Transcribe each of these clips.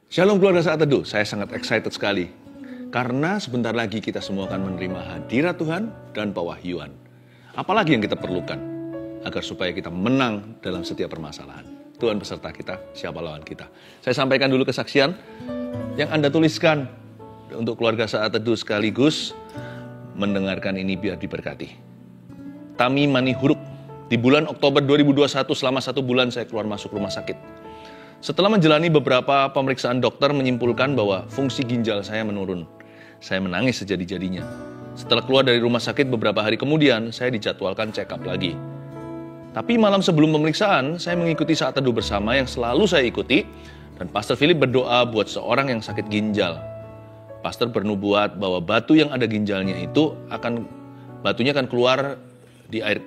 Shalom keluarga Saat Teduh, saya sangat excited sekali. Karena sebentar lagi kita semua akan menerima hadirat Tuhan dan pewahyuan. Apalagi yang kita perlukan agar supaya kita menang dalam setiap permasalahan. Tuhan beserta kita, siapa lawan kita. Saya sampaikan dulu kesaksian yang Anda tuliskan untuk keluarga Saat Teduh sekaligus mendengarkan ini biar diberkati. Tami Mani Huruk, di bulan Oktober 2021 selama 1 bulan saya keluar masuk rumah sakit. Setelah menjalani beberapa pemeriksaan dokter menyimpulkan bahwa fungsi ginjal saya menurun. Saya menangis sejadi-jadinya. Setelah keluar dari rumah sakit beberapa hari kemudian, saya dijadwalkan check up lagi. Tapi malam sebelum pemeriksaan, saya mengikuti Saat Teduh bersama yang selalu saya ikuti, dan Pastor Philip berdoa buat seorang yang sakit ginjal. Pastor bernubuat bahwa batu yang ada ginjalnya itu batunya akan keluar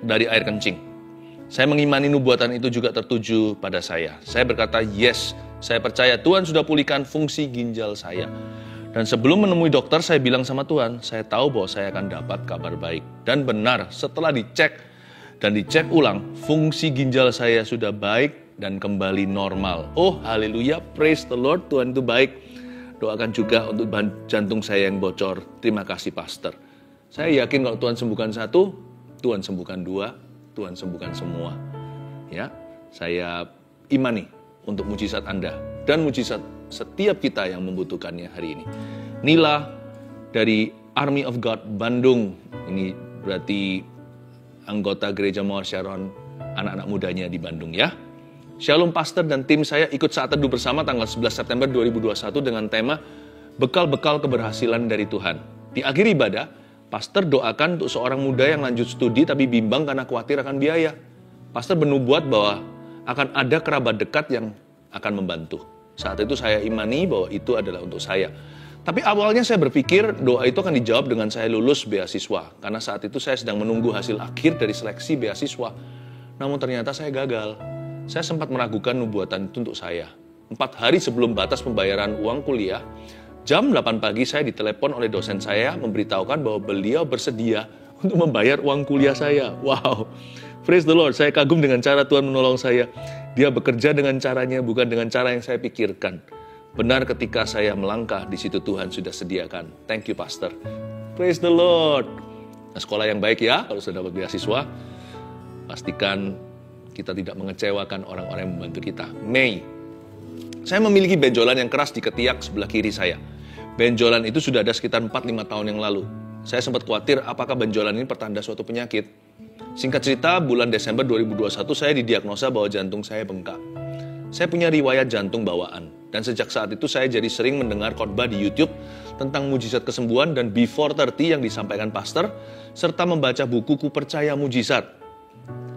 dari air kencing. Saya mengimani nubuatan itu juga tertuju pada saya. Saya berkata, yes, saya percaya Tuhan sudah pulihkan fungsi ginjal saya. Dan sebelum menemui dokter, saya bilang sama Tuhan, saya tahu bahwa saya akan dapat kabar baik. Dan benar, setelah dicek ulang, fungsi ginjal saya sudah baik dan kembali normal. Oh, haleluya, praise the Lord, Tuhan itu baik. Doakan juga untuk jantung saya yang bocor. Terima kasih, Pastor. Saya yakin kalau Tuhan sembuhkan 1, Tuhan sembuhkan 2, Tuhan sembuhkan semua. Ya, saya imani untuk mujizat Anda dan mujizat setiap kita yang membutuhkannya hari ini. Nila dari Army of God Bandung, ini berarti anggota Gereja Mawar Sharon, anak-anak mudanya di Bandung ya. Shalom Pastor dan tim saya ikut Saat Teduh bersama tanggal 11 September 2021 dengan tema Bekal-bekal keberhasilan dari Tuhan. Di akhir ibadah, Pastor doakan untuk seorang muda yang lanjut studi tapi bimbang karena khawatir akan biaya. Pastor bernubuat bahwa akan ada kerabat dekat yang akan membantu. Saat itu saya imani bahwa itu adalah untuk saya. Tapi awalnya saya berpikir doa itu akan dijawab dengan saya lulus beasiswa. Karena saat itu saya sedang menunggu hasil akhir dari seleksi beasiswa. Namun ternyata saya gagal. Saya sempat meragukan nubuatan itu untuk saya. 4 hari sebelum batas pembayaran uang kuliah, jam 8 pagi saya ditelepon oleh dosen saya memberitahukan bahwa beliau bersedia untuk membayar uang kuliah saya. Wow, praise the Lord, saya kagum dengan cara Tuhan menolong saya. Dia bekerja dengan caranya, bukan dengan cara yang saya pikirkan. Benar ketika saya melangkah, di situ Tuhan sudah sediakan. Thank you, Pastor. Praise the Lord. Nah, sekolah yang baik ya, kalau sudah dapat beasiswa, pastikan kita tidak mengecewakan orang-orang yang membantu kita. Mei, saya memiliki benjolan yang keras di ketiak sebelah kiri saya. Benjolan itu sudah ada sekitar 4-5 tahun yang lalu. Saya sempat khawatir apakah benjolan ini pertanda suatu penyakit. Singkat cerita, bulan Desember 2021 saya didiagnosa bahwa jantung saya bengkak. Saya punya riwayat jantung bawaan. Dan sejak saat itu saya jadi sering mendengar khotbah di YouTube tentang mujizat kesembuhan dan Before 30 yang disampaikan pastor, serta membaca buku Ku Percaya Mujizat.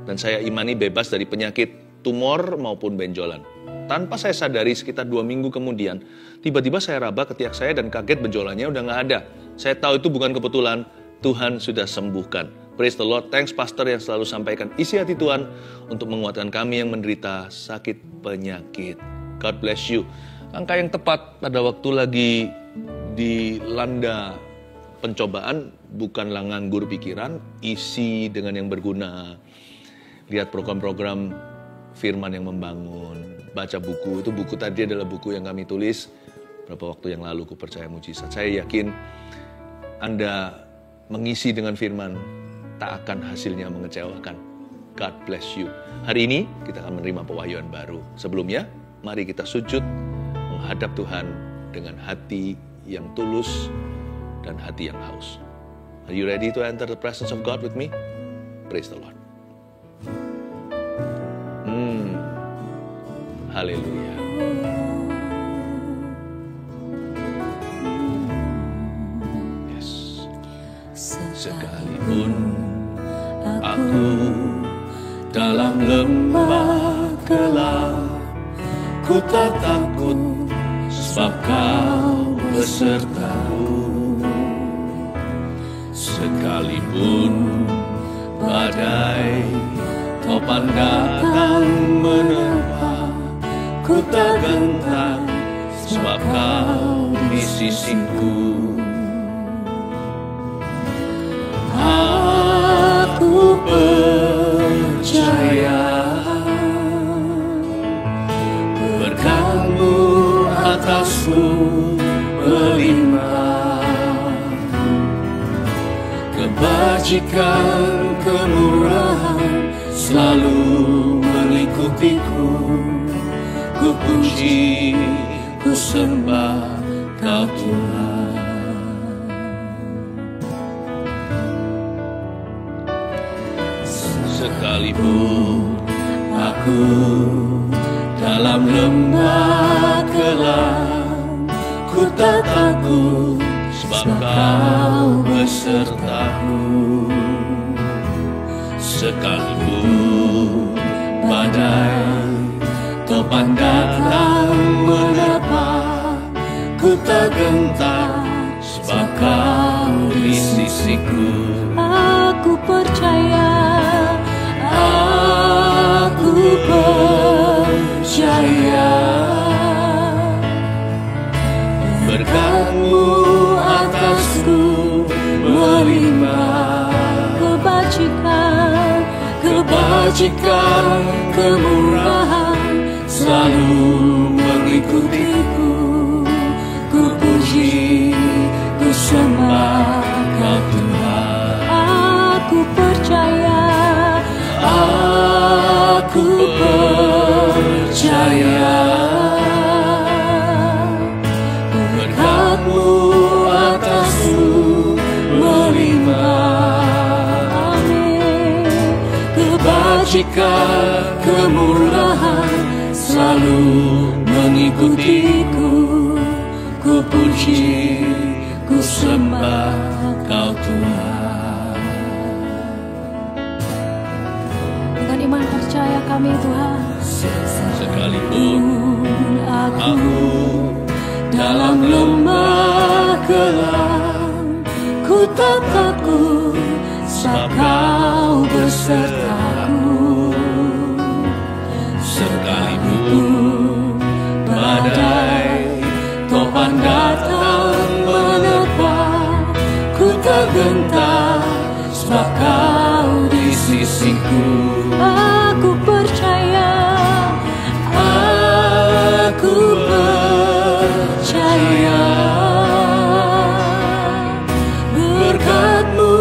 Dan saya imani bebas dari penyakit tumor maupun benjolan. Tanpa saya sadari sekitar 2 minggu kemudian, tiba-tiba saya raba ketiak saya dan kaget benjolannya udah nggak ada. Saya tahu itu bukan kebetulan, Tuhan sudah sembuhkan. Praise the Lord, thanks Pastor yang selalu sampaikan isi hati Tuhan untuk menguatkan kami yang menderita sakit penyakit. God bless you. Angka yang tepat pada waktu lagi dilanda pencobaan, bukanlah nganggur pikiran, isi dengan yang berguna. Lihat program-program firman yang membangun. Baca buku, itu buku tadi adalah buku yang kami tulis beberapa waktu yang lalu, Ku Percaya Mujizat. Saya yakin Anda mengisi dengan firman, tak akan hasilnya mengecewakan. God bless you. Hari ini kita akan menerima pewahyuan baru. Sebelumnya, mari kita sujud menghadap Tuhan dengan hati yang tulus dan hati yang haus. Are you ready to enter the presence of God with me? Praise the Lord. Haleluya. Yes. Sekalipun aku dalam lembah gelap, ku tak takut sebab Kau besertaku. Sekalipun badai topan datang menerpa, ku tak gentar sebab Kau di sisiku. Aku percaya berkat-Mu atas kebajikan, kemurahan selalu mengikutiku. Ku puji, ku sembah Kau Tuhan. Sekalipun aku dalam lembah kelam, ku tak takut sebab Kau besertaku. Sekalipun badai topan datang menerpa, ku tak gentar sebab Kau di sisiku. Aku percaya, Aku percaya, berkat-Mu atasku melimpah. kebajikan, Kebajikan, kemurahan selalu mengikutiku. Ku puji, ku sembah Kau Tuhan. aku percaya, Aku percaya, berkat-Mu atasku melimpah. amin. Kebajikan, kemurahan selalu mengikutiku. Ku puji, ku sembah Kau Tuhan. Dengan iman percaya kami Tuhan, Sekalipun aku dalam lembah kelam, ku tak takut sebab Kau besertaku. Sekalipun badai topan datang menerpa, ku tak gentar sebab Kau di sisiku. aku percaya, Aku percaya, berkat-Mu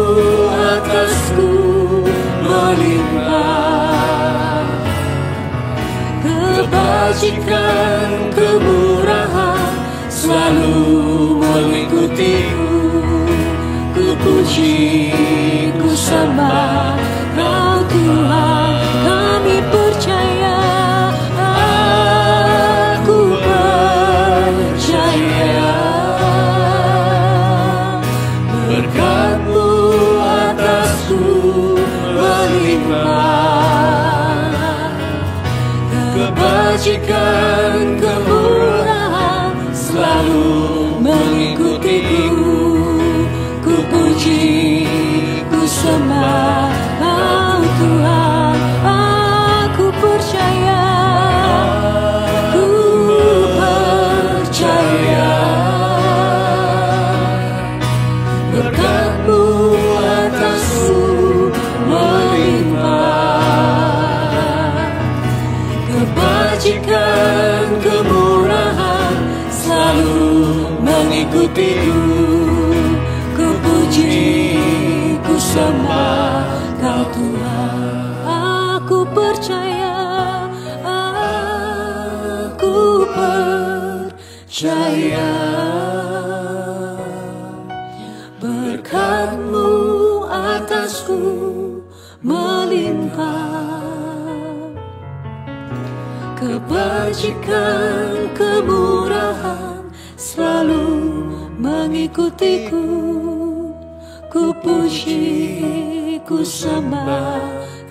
atasku melimpah. Kebajikan, kemurahan selalu mengikutiku. Ku puji, ku sembah Kau Tuhan. kami percaya, Aku percaya, berkat-Mu atasku melimpah. Kebajikan, kemurahan selalu mengikutiku. Ku puji, ku sembah Kau Tuhan. aku percaya, Ku percaya, berkat-Mu atasku melimpah. Kebajikan, kemurahan selalu mengikutiku. Ku puji, ku sembah Kau Tuhan. aku percaya, Aku percaya, berkat-Mu atasku melimpah. Kebajikan, kemurahan selalu mengikutiku. Ku puji, ku sembah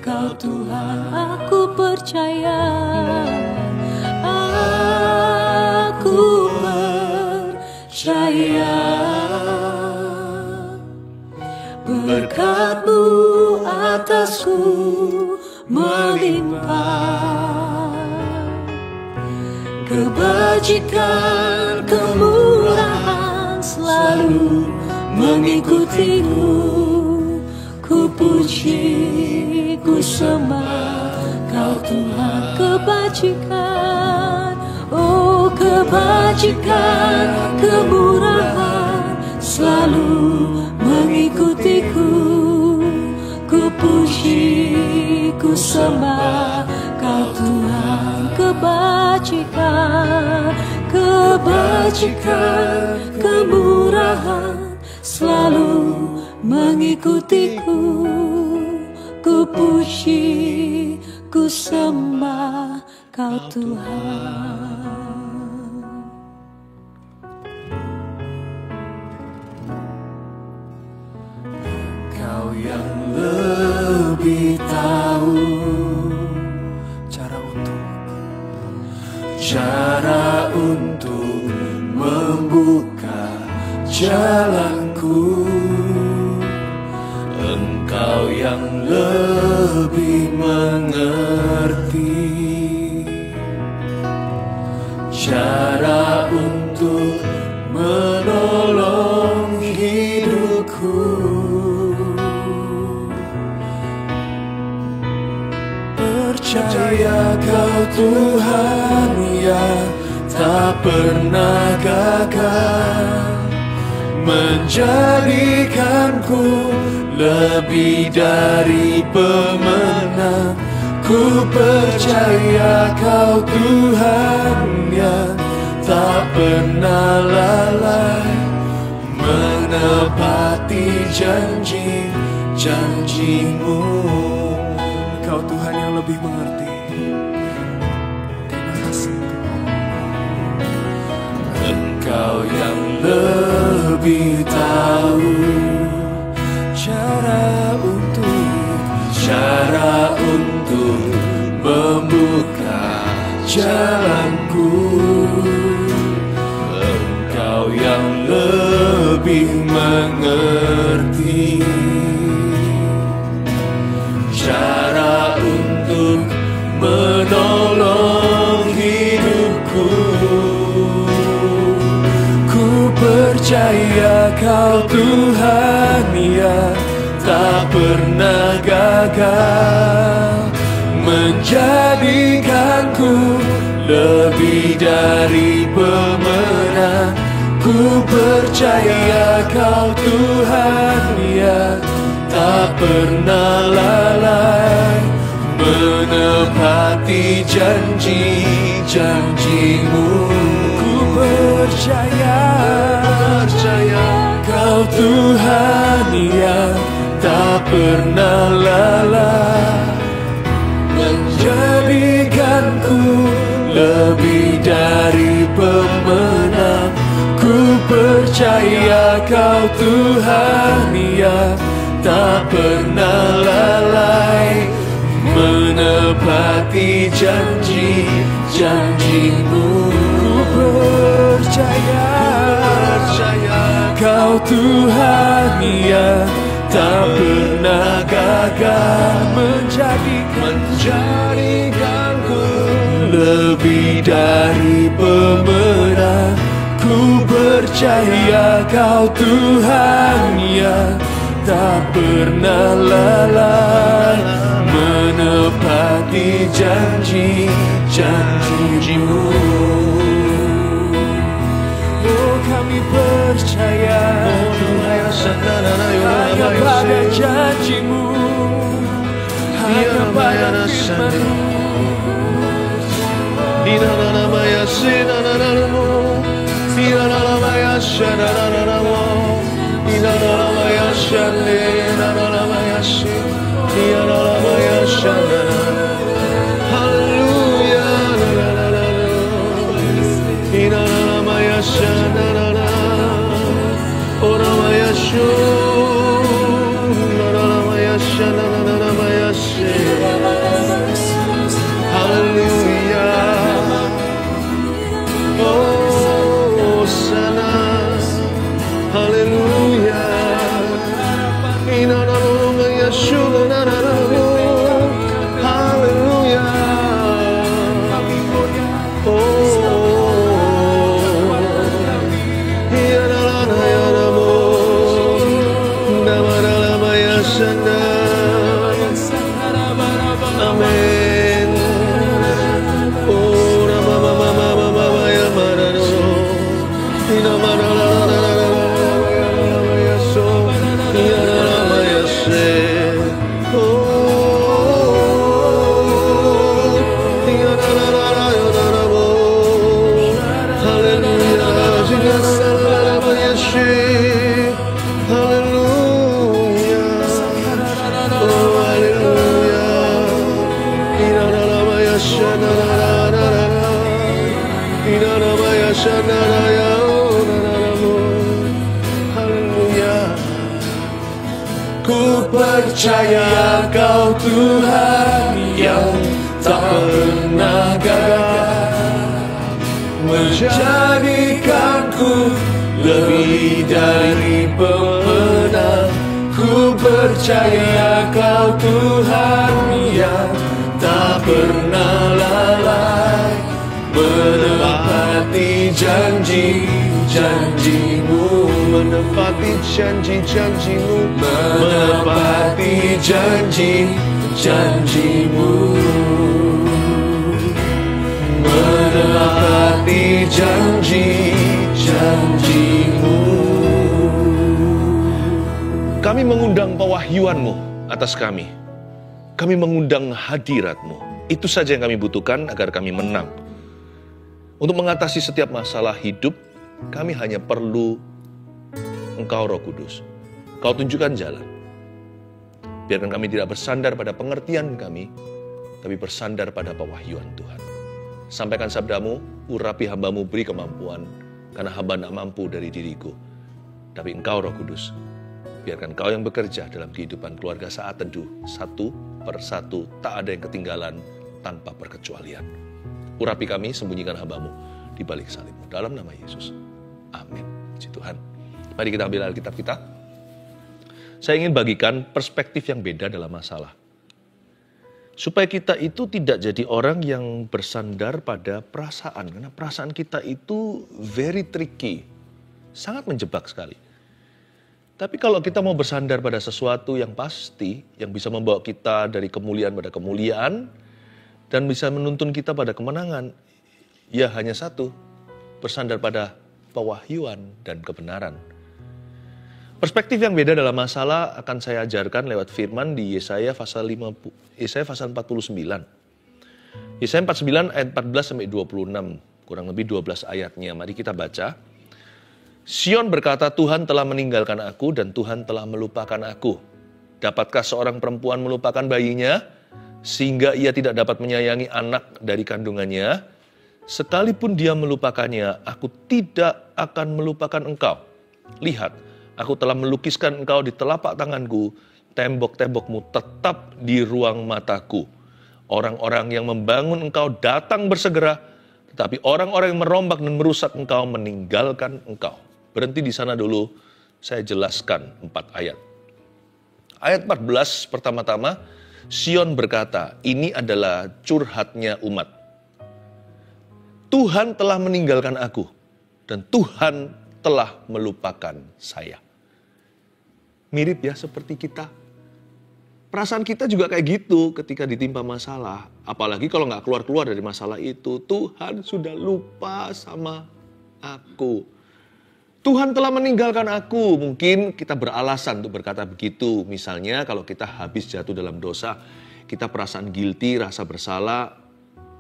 Kau Tuhan. aku percaya, Aku percaya, berkat-Mu atasku melimpah. Kebajikan, kemurahan selalu mengikutiku. Ku puji, ku sembah Kau Tuhan. kebajikan, Oh, kebajikan, kemurahan selalu mengikutiku. ku sembah Kau Tuhan. Kebajikan, kebajikan, kemurahan selalu mengikutiku. Ku puji, ku sembah Kau Tuhan. Kau yang lebih tahu cara untuk membuka jalanku. Engkau yang lebih mengerti cara untuk menolong hidupku. Percaya Kau Tuhan yang tak pernah gagal, menjadikanku lebih dari pemenang. Ku percaya Kau Tuhan yang tak pernah lalai, menepati janji-janji-Mu. Kau Tuhan yang lebih mengerti. Terima kasih. Engkau yang lebih tahu cara untuk membuka jalanku. Engkau yang lebih mengerti cara untuk menolong hidupku. Ku percaya Kau Tuhan yang tak pernah gagal, menjadikanku lebih dari pemenang. Ku percaya Kau Tuhan yang tak pernah lalai, menepati janji-janji-Mu. Ku percaya Kau Tuhan yang tak pernah lalai, menjadikanku lebih dari pemenang. Ku percaya Kau Tuhan yang tak pernah lalai, menepati janji-janji-Mu. Ku percaya Kau Tuhan yang tak pernah gagal, menjadikanku lebih dari pemenang. Ku percaya Kau Tuhan yang tak pernah lalai, menepati janji-janji-Mu. Oh, kami percaya hanya pada janji-Mu, hanya pada firman-Mu. Haleluya. Ku percaya Kau Tuhan yang tak pernah gagal, menjadikanku lebih dari pemenang. Ku percaya Kau Tuhan yang tak pernah lalai, menepati janji-janjimu, menepati janji-janjimu, menepati janji-janjimu, menepati janji-janjimu. Kami mengundang pewahyuan-Mu atas kami. Kami mengundang hadirat-Mu. Itu saja yang kami butuhkan agar kami menang. Untuk mengatasi setiap masalah hidup, kami hanya perlu Engkau Roh Kudus. Kau tunjukkan jalan. Biarkan kami tidak bersandar pada pengertian kami, tapi bersandar pada pewahyuan Tuhan. Sampaikan sabda-Mu, urapi hamba-Mu, beri kemampuan, karena hamba tak mampu dari diriku. Tapi Engkau Roh Kudus, biarkan Kau yang bekerja dalam kehidupan keluarga Saat Teduh, satu persatu, tak ada yang ketinggalan tanpa perkecualian. Urapi kami, sembunyikan hamba-Mu di balik salib-Mu. Dalam nama Yesus. Amin. Puji Tuhan. Mari kita ambil Alkitab kita. Saya ingin bagikan perspektif yang beda dalam masalah. Supaya kita itu tidak jadi orang yang bersandar pada perasaan. Karena perasaan kita itu very tricky. Sangat menjebak sekali. Tapi kalau kita mau bersandar pada sesuatu yang pasti, yang bisa membawa kita dari kemuliaan pada kemuliaan, dan bisa menuntun kita pada kemenangan, ya hanya satu, bersandar pada pewahyuan dan kebenaran. Perspektif yang beda dalam masalah akan saya ajarkan lewat firman di Yesaya pasal 49. Yesaya 49 ayat 14-26, kurang lebih 12 ayatnya. Mari kita baca. Sion berkata, Tuhan telah meninggalkan aku dan Tuhan telah melupakan aku. Dapatkah seorang perempuan melupakan bayinya, sehingga ia tidak dapat menyayangi anak dari kandungannya? Sekalipun dia melupakannya, aku tidak akan melupakan engkau. Lihat, aku telah melukiskan engkau di telapak tanganku, tembok-tembokmu tetap di ruang mataku. Orang-orang yang membangun engkau datang bersegera, tetapi orang-orang yang merombak dan merusak engkau meninggalkan engkau. Berhenti di sana dulu, saya jelaskan 4 ayat. Ayat 14 pertama-tama, Sion berkata, ini adalah curhatnya umat. Tuhan telah meninggalkan aku, dan Tuhan telah melupakan saya. Mirip ya seperti kita. Perasaan kita juga kayak gitu ketika ditimpa masalah. Apalagi kalau nggak keluar-keluar dari masalah itu, Tuhan sudah lupa sama aku. Tuhan telah meninggalkan aku. Mungkin kita beralasan untuk berkata begitu. Misalnya kalau kita habis jatuh dalam dosa, kita perasaan guilty, rasa bersalah,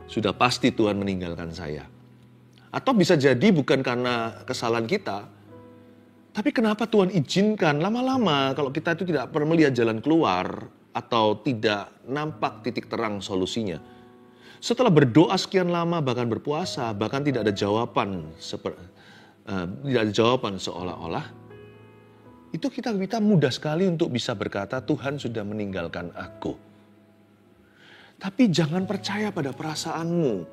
sudah pasti Tuhan meninggalkan saya. Atau bisa jadi bukan karena kesalahan kita, tapi kenapa Tuhan izinkan lama-lama kalau kita itu tidak pernah melihat jalan keluar atau tidak nampak titik terang solusinya. Setelah berdoa sekian lama, bahkan berpuasa, bahkan tidak ada jawaban seolah-olah, itu kita mudah sekali untuk bisa berkata Tuhan sudah meninggalkan aku. Tapi jangan percaya pada perasaanmu.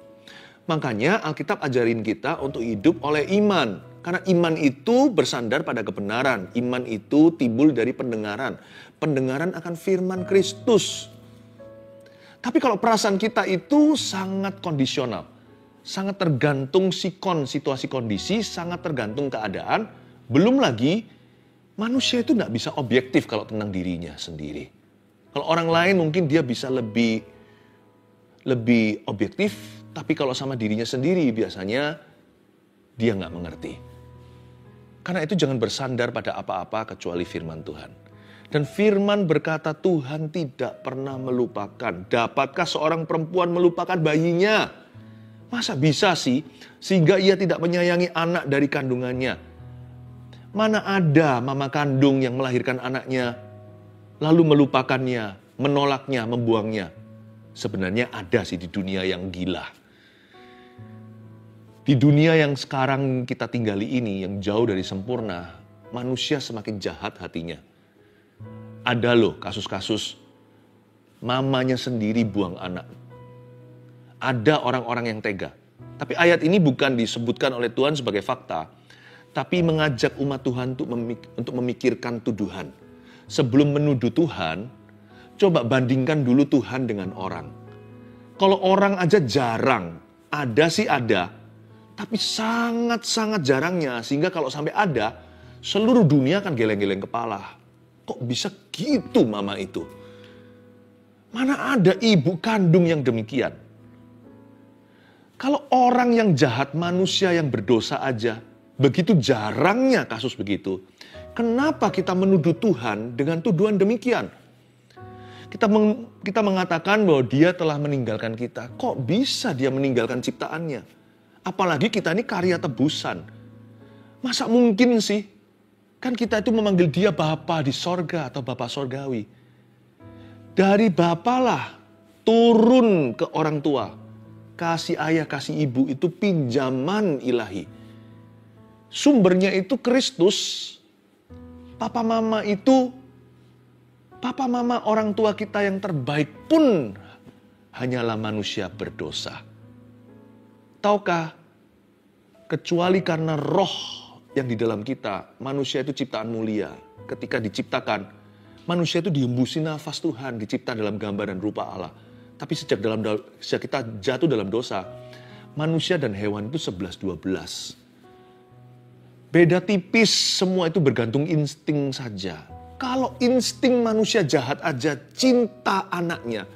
Makanya Alkitab ajarin kita untuk hidup oleh iman. Karena iman itu bersandar pada kebenaran. Iman itu timbul dari pendengaran. Pendengaran akan firman Kristus. Tapi kalau perasaan kita itu sangat kondisional. Sangat tergantung sikon, situasi kondisi, sangat tergantung keadaan. Belum lagi, manusia itu tidak bisa objektif kalau tentang dirinya sendiri. Kalau orang lain mungkin dia bisa lebih objektif, tapi kalau sama dirinya sendiri biasanya dia nggak mengerti. Karena itu jangan bersandar pada apa-apa kecuali firman Tuhan. Dan firman berkata Tuhan tidak pernah melupakan. Dapatkah seorang perempuan melupakan bayinya? Masa bisa sih, sehingga ia tidak menyayangi anak dari kandungannya? Mana ada mama kandung yang melahirkan anaknya, lalu melupakannya, menolaknya, membuangnya? Sebenarnya ada sih di dunia yang gila. Di dunia yang sekarang kita tinggali ini, yang jauh dari sempurna, manusia semakin jahat hatinya. Ada loh kasus-kasus mamanya sendiri buang anak. Ada orang-orang yang tega. Tapi ayat ini bukan disebutkan oleh Tuhan sebagai fakta, tapi mengajak umat Tuhan untuk memikirkan tuduhan. Sebelum menuduh Tuhan, coba bandingkan dulu Tuhan dengan orang. Kalau orang aja jarang, ada sih ada, tapi sangat-sangat jarangnya. Sehingga kalau sampai ada, seluruh dunia akan geleng-geleng kepala. Kok bisa gitu mama itu? Mana ada ibu kandung yang demikian? Kalau orang yang jahat, manusia yang berdosa aja, begitu jarangnya kasus begitu. Kenapa kita menuduh Tuhan dengan tuduhan demikian? Kita mengatakan bahwa dia telah meninggalkan kita. Kok bisa dia meninggalkan ciptaannya? Apalagi kita ini karya tebusan. Masa mungkin sih? Kan kita itu memanggil dia Bapa di sorga atau Bapa sorgawi. Dari Bapa lah turun ke orang tua. Kasih ayah, kasih ibu itu pinjaman ilahi. Sumbernya itu Kristus. Papa mama orang tua kita yang terbaik pun hanyalah manusia berdosa. Tahukah, kecuali karena roh yang di dalam kita, manusia itu ciptaan mulia. Ketika diciptakan, manusia itu dihembusi nafas Tuhan, dicipta dalam gambar dan rupa Allah. Tapi sejak kita jatuh dalam dosa, manusia dan hewan itu 11-12. Beda tipis, semua itu bergantung insting saja. Kalau insting manusia jahat aja, cinta anaknya,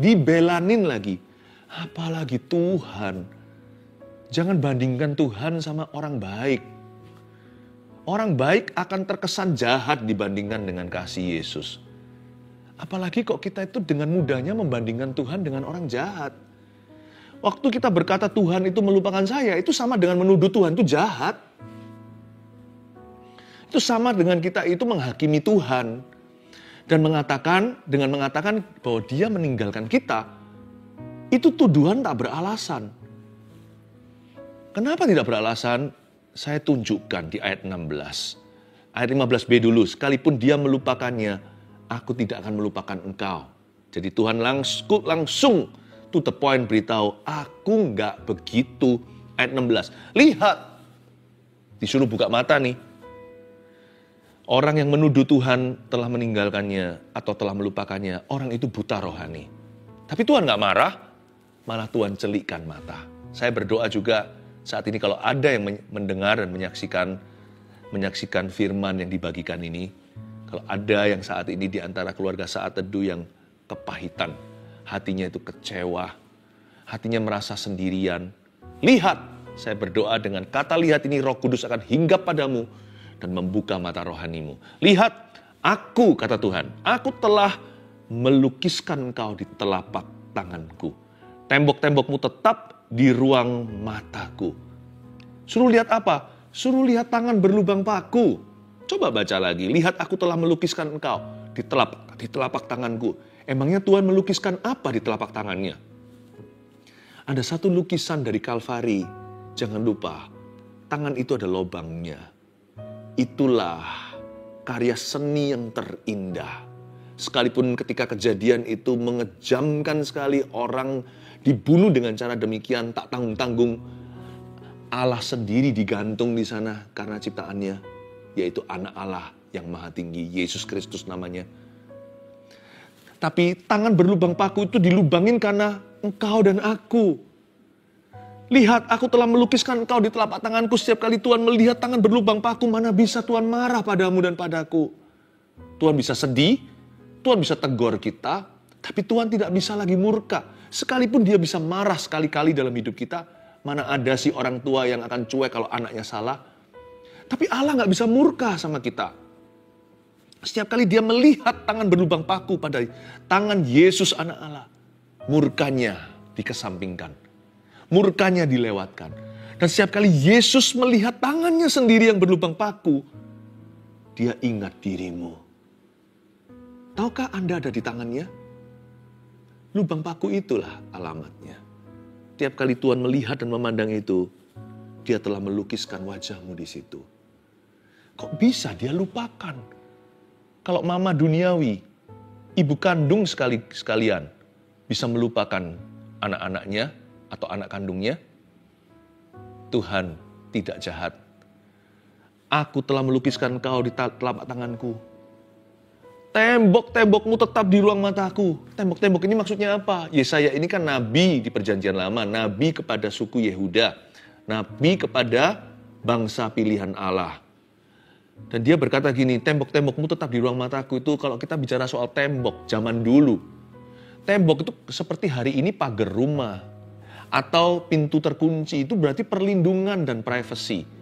dibelanin lagi. Apalagi Tuhan. Jangan bandingkan Tuhan sama orang baik. Orang baik akan terkesan jahat dibandingkan dengan kasih Yesus. Apalagi kok kita itu dengan mudahnya membandingkan Tuhan dengan orang jahat. Waktu kita berkata Tuhan itu melupakan saya, itu sama dengan menuduh Tuhan itu jahat. Itu sama dengan kita itu menghakimi Tuhan. Dan dengan mengatakan bahwa dia meninggalkan kita, itu tuduhan tak beralasan. Kenapa tidak beralasan? Saya tunjukkan di ayat 16. Ayat 15b dulu, sekalipun dia melupakannya, aku tidak akan melupakan engkau. Jadi Tuhan langsung to the point beritahu, aku nggak begitu. Ayat 16, lihat. Disuruh buka mata nih. Orang yang menuduh Tuhan telah meninggalkannya atau telah melupakannya, orang itu buta rohani. Tapi Tuhan nggak marah, malah Tuhan celikkan mata. Saya berdoa juga saat ini kalau ada yang mendengar dan menyaksikan firman yang dibagikan ini, kalau ada yang saat ini di antara keluarga Saat Teduh yang kepahitan, hatinya itu kecewa, hatinya merasa sendirian. Lihat, saya berdoa dengan kata lihat ini Roh Kudus akan hinggap padamu dan membuka mata rohanimu. Lihat, aku, kata Tuhan, aku telah melukiskan engkau di telapak tanganku. Tembok-tembokmu tetap di ruang mataku. Suruh lihat apa? Suruh lihat tangan berlubang paku. Coba baca lagi. Lihat aku telah melukiskan engkau di telapak tanganku. Emangnya Tuhan melukiskan apa di telapak tangannya? Ada satu lukisan dari Kalvari. Jangan lupa, tangan itu ada lubangnya. Itulah karya seni yang terindah. Sekalipun ketika kejadian itu mengejamkan sekali, orang dibunuh dengan cara demikian, tak tanggung-tanggung, Allah sendiri digantung di sana karena ciptaannya, yaitu anak Allah yang maha tinggi, Yesus Kristus namanya. Tapi tangan berlubang paku itu dilubangin karena engkau dan aku. Lihat, aku telah melukiskan engkau di telapak tanganku. Setiap kali Tuhan melihat tangan berlubang paku, mana bisa Tuhan marah padamu dan padaku. Tuhan bisa sedih, Tuhan bisa tegur kita, tapi Tuhan tidak bisa lagi murka. Sekalipun dia bisa marah sekali-kali dalam hidup kita, mana ada sih orang tua yang akan cuek kalau anaknya salah. Tapi Allah gak bisa murka sama kita. Setiap kali dia melihat tangan berlubang paku pada tangan Yesus anak Allah, murkanya dikesampingkan. Murkanya dilewatkan. Dan setiap kali Yesus melihat tangannya sendiri yang berlubang paku, dia ingat dirimu. Tahukah Anda ada di tangannya? Lubang paku itulah alamatnya. Tiap kali Tuhan melihat dan memandang itu, dia telah melukiskan wajahmu di situ. Kok bisa dia lupakan? Kalau mama duniawi, ibu kandung sekalian, bisa melupakan anak-anaknya atau anak kandungnya, Tuhan tidak jahat. Aku telah melukiskan kau di telapak tanganku. Tembok-tembokmu tetap di ruang mataku. Tembok-tembok ini maksudnya apa? Yesaya ini kan nabi di perjanjian lama. Nabi kepada suku Yehuda. Nabi kepada bangsa pilihan Allah. Dan dia berkata gini, tembok-tembokmu tetap di ruang mataku. Itu kalau kita bicara soal tembok zaman dulu. Tembok itu seperti hari ini pagar rumah. Atau pintu terkunci, itu berarti perlindungan dan privasi.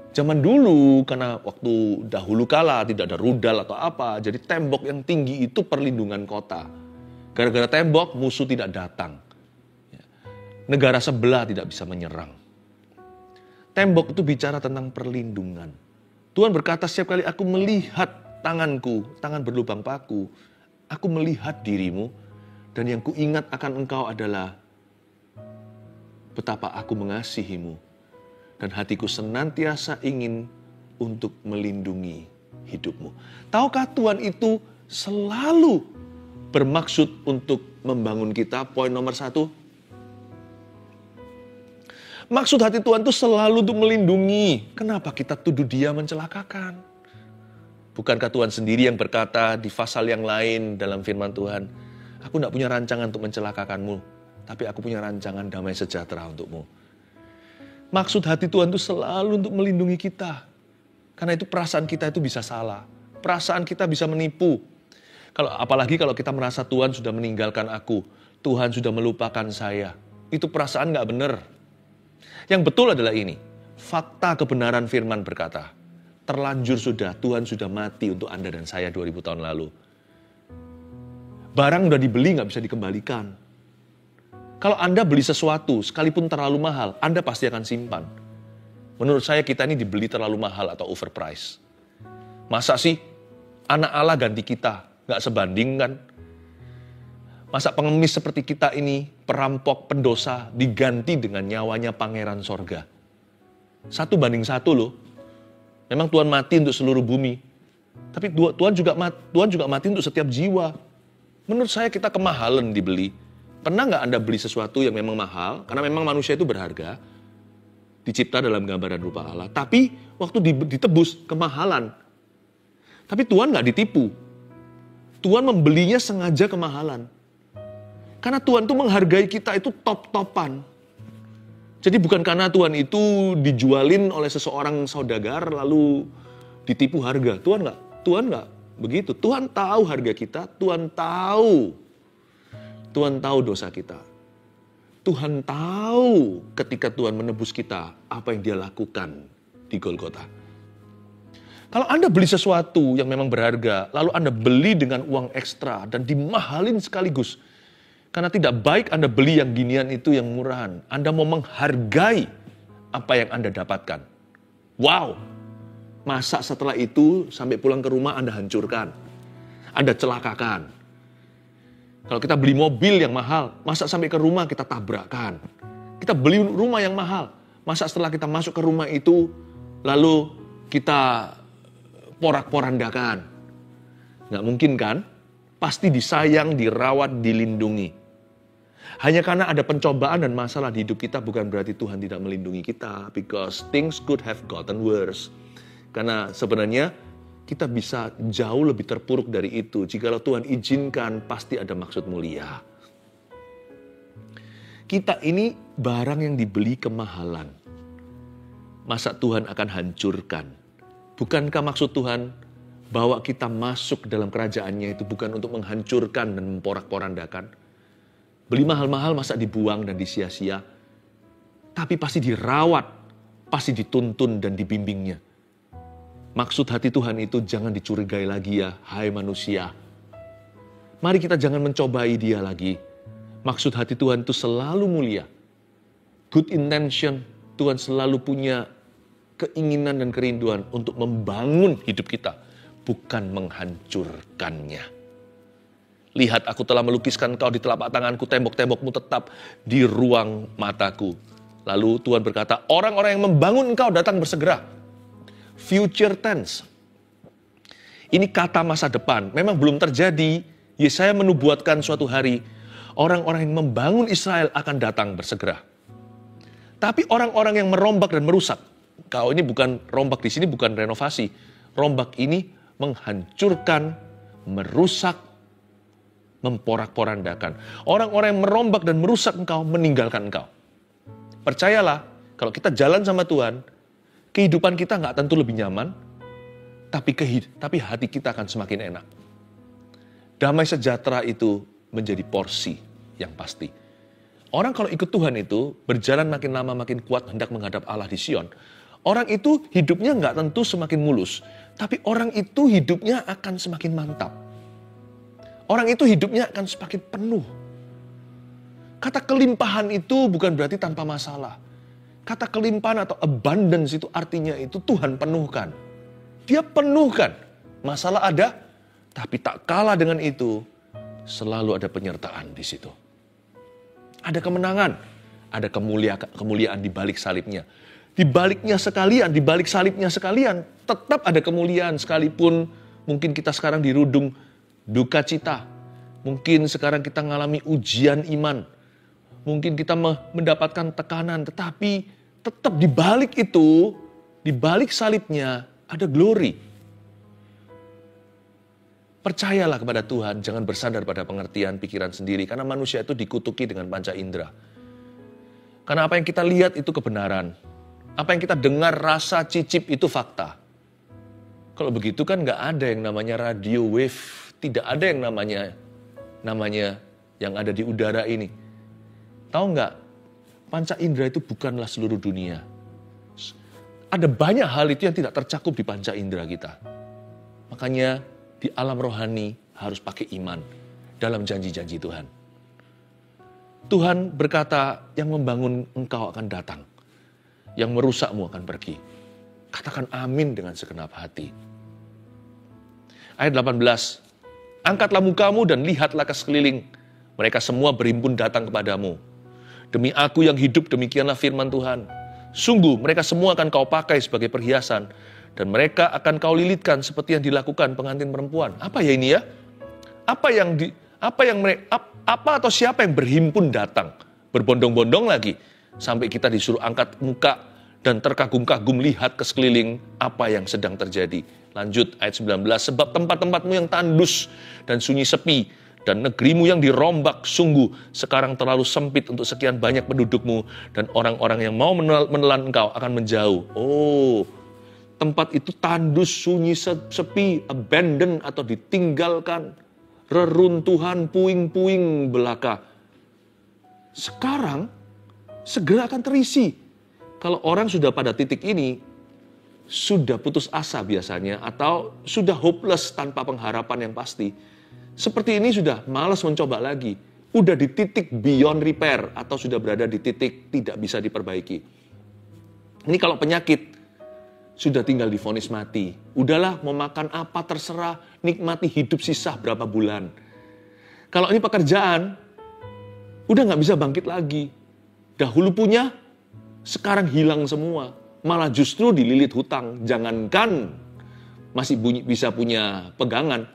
Zaman dulu, karena waktu dahulu kala tidak ada rudal atau apa, jadi tembok yang tinggi itu perlindungan kota. Gara-gara tembok, musuh tidak datang. Negara sebelah tidak bisa menyerang. Tembok itu bicara tentang perlindungan. Tuhan berkata, setiap kali aku melihat tanganku, tangan berlubang paku, aku melihat dirimu, dan yang kuingat akan engkau adalah betapa aku mengasihimu. Dan hatiku senantiasa ingin untuk melindungi hidupmu. Tahukah Tuhan itu selalu bermaksud untuk membangun kita? Poin nomor 1. Maksud hati Tuhan itu selalu untuk melindungi. Kenapa kita tuduh dia mencelakakan? Bukankah Tuhan sendiri yang berkata di pasal yang lain dalam firman Tuhan, aku tidak punya rancangan untuk mencelakakanmu, tapi aku punya rancangan damai sejahtera untukmu. Maksud hati Tuhan itu selalu untuk melindungi kita. Karena itu perasaan kita itu bisa salah. Perasaan kita bisa menipu. Apalagi kalau kita merasa Tuhan sudah meninggalkan aku. Tuhan sudah melupakan saya. Itu perasaan gak benar. Yang betul adalah ini. Fakta kebenaran firman berkata, terlanjur sudah, Tuhan sudah mati untuk Anda dan saya 2000 tahun lalu. Barang udah dibeli gak bisa dikembalikan. Kalau Anda beli sesuatu, sekalipun terlalu mahal, Anda pasti akan simpan. Menurut saya kita ini dibeli terlalu mahal atau overprice. Masa sih anak Allah ganti kita? Gak sebanding kan? Masa pengemis seperti kita ini, perampok, pendosa, diganti dengan nyawanya pangeran sorga? 1 banding 1 loh. Memang Tuhan mati untuk seluruh bumi. Tapi Tuhan juga mati untuk setiap jiwa. Menurut saya kita kemahalan dibeli. Pernah nggak Anda beli sesuatu yang memang mahal? Karena memang manusia itu berharga. Dicipta dalam gambaran rupa Allah. Tapi waktu ditebus, kemahalan. Tapi Tuhan nggak ditipu. Tuhan membelinya sengaja kemahalan. Karena Tuhan itu menghargai kita itu top-topan. Jadi bukan karena Tuhan itu dijualin oleh seseorang saudagar lalu ditipu harga. Tuhan nggak begitu. Tuhan tahu harga kita. Tuhan tahu dosa kita. Tuhan tahu ketika Tuhan menebus kita, apa yang dia lakukan di Golgota. Kalau Anda beli sesuatu yang memang berharga, lalu Anda beli dengan uang ekstra dan dimahalin sekaligus. Karena tidak baik Anda beli yang ginian itu yang murahan. Anda mau menghargai apa yang Anda dapatkan. Wow! Masa setelah itu sampai pulang ke rumah Anda hancurkan. Anda celakakan. Kalau kita beli mobil yang mahal, masa sampai ke rumah kita tabrakkan. Kita beli rumah yang mahal, masa setelah kita masuk ke rumah itu, lalu kita porak-porandakan. Nggak mungkin kan? Pasti disayang, dirawat, dilindungi. Hanya karena ada pencobaan dan masalah di hidup kita, bukan berarti Tuhan tidak melindungi kita. Because things could have gotten worse. Karena sebenarnya, kita bisa jauh lebih terpuruk dari itu. Jikalau Tuhan izinkan, pasti ada maksud mulia. Kita ini barang yang dibeli kemahalan. Masa Tuhan akan hancurkan? Bukankah maksud Tuhan bahwa kita masuk dalam kerajaannya itu bukan untuk menghancurkan dan memporak-porandakan? Beli mahal-mahal masa dibuang dan disia-sia? Tapi pasti dirawat, pasti dituntun dan dibimbingnya. Maksud hati Tuhan itu jangan dicurigai lagi ya, hai manusia. Mari kita jangan mencobai dia lagi. Maksud hati Tuhan itu selalu mulia. Good intention, Tuhan selalu punya keinginan dan kerinduan untuk membangun hidup kita, bukan menghancurkannya. Lihat, aku telah melukiskan engkau di telapak tanganku, tembok-tembokmu tetap di ruang mataku. Lalu Tuhan berkata, orang-orang yang membangun engkau datang bersegera. Future tense. Ini kata masa depan, memang belum terjadi. Yesaya menubuatkan suatu hari, orang-orang yang membangun Israel akan datang bersegera. Tapi orang-orang yang merombak dan merusak, kau ini bukan rombak di sini, bukan renovasi. Rombak ini menghancurkan, merusak, memporak-porandakan. Orang-orang yang merombak dan merusak engkau, meninggalkan engkau. Percayalah, kalau kita jalan sama Tuhan, kehidupan kita nggak tentu lebih nyaman, tapi hati kita akan semakin enak. Damai sejahtera itu menjadi porsi yang pasti. Orang kalau ikut Tuhan itu, berjalan makin lama makin kuat hendak menghadap Allah di Sion. Orang itu hidupnya nggak tentu semakin mulus, tapi orang itu hidupnya akan semakin mantap. Orang itu hidupnya akan semakin penuh. Kata kelimpahan itu bukan berarti tanpa masalah. Kata kelimpahan atau abundance itu artinya itu Tuhan penuhkan. Dia penuhkan. Masalah ada, tapi tak kalah dengan itu, selalu ada penyertaan di situ. Ada kemenangan, ada kemuliaan di balik salibnya. Di baliknya sekalian, di balik salibnya sekalian, tetap ada kemuliaan sekalipun mungkin kita sekarang dirudung duka cita. Mungkin sekarang kita mengalami ujian iman. Mungkin kita mendapatkan tekanan, tetapi tetap di balik itu, di balik salibnya ada glory. Percayalah kepada Tuhan, jangan bersandar pada pengertian pikiran sendiri, karena manusia itu dikutuki dengan panca indera. Karena apa yang kita lihat itu kebenaran. Apa yang kita dengar, rasa, cicip itu fakta. Kalau begitu kan nggak ada yang namanya radio wave, tidak ada yang namanya yang ada di udara ini. Tahu nggak? Panca indera itu bukanlah seluruh dunia. Ada banyak hal itu yang tidak tercakup di panca indera kita. Makanya di alam rohani harus pakai iman dalam janji-janji Tuhan. Tuhan berkata, yang membangun engkau akan datang. Yang merusakmu akan pergi. Katakan amin dengan segenap hati. Ayat 18. Angkatlah mukamu dan lihatlah ke sekeliling. Mereka semua berhimpun datang kepadamu. Demi aku yang hidup, demikianlah firman Tuhan. Sungguh mereka semua akan kau pakai sebagai perhiasan. Dan mereka akan kau lilitkan seperti yang dilakukan pengantin perempuan. Apa ya ini ya? Apa atau siapa yang berhimpun datang? Berbondong-bondong lagi. Sampai kita disuruh angkat muka dan terkagum-kagum lihat ke sekeliling apa yang sedang terjadi. Lanjut ayat 19. Sebab tempat-tempatmu yang tandus dan sunyi sepi dan negerimu yang dirombak sungguh sekarang terlalu sempit untuk sekian banyak pendudukmu dan orang-orang yang mau menelan engkau akan menjauh. Oh, tempat itu tandus, sunyi, sepi, abandon atau ditinggalkan. Reruntuhan, puing-puing belaka. Sekarang segera akan terisi. Kalau orang sudah pada titik ini, sudah putus asa biasanya, atau sudah hopeless tanpa pengharapan yang pasti. Seperti ini sudah malas mencoba lagi. Udah di titik beyond repair, atau sudah berada di titik tidak bisa diperbaiki. Ini kalau penyakit, sudah tinggal divonis mati. Udahlah, mau makan apa terserah, nikmati hidup sisa berapa bulan. Kalau ini pekerjaan, udah gak bisa bangkit lagi. Dahulu punya, sekarang hilang semua. Malah justru dililit hutang. Jangankan masih bisa punya pegangan.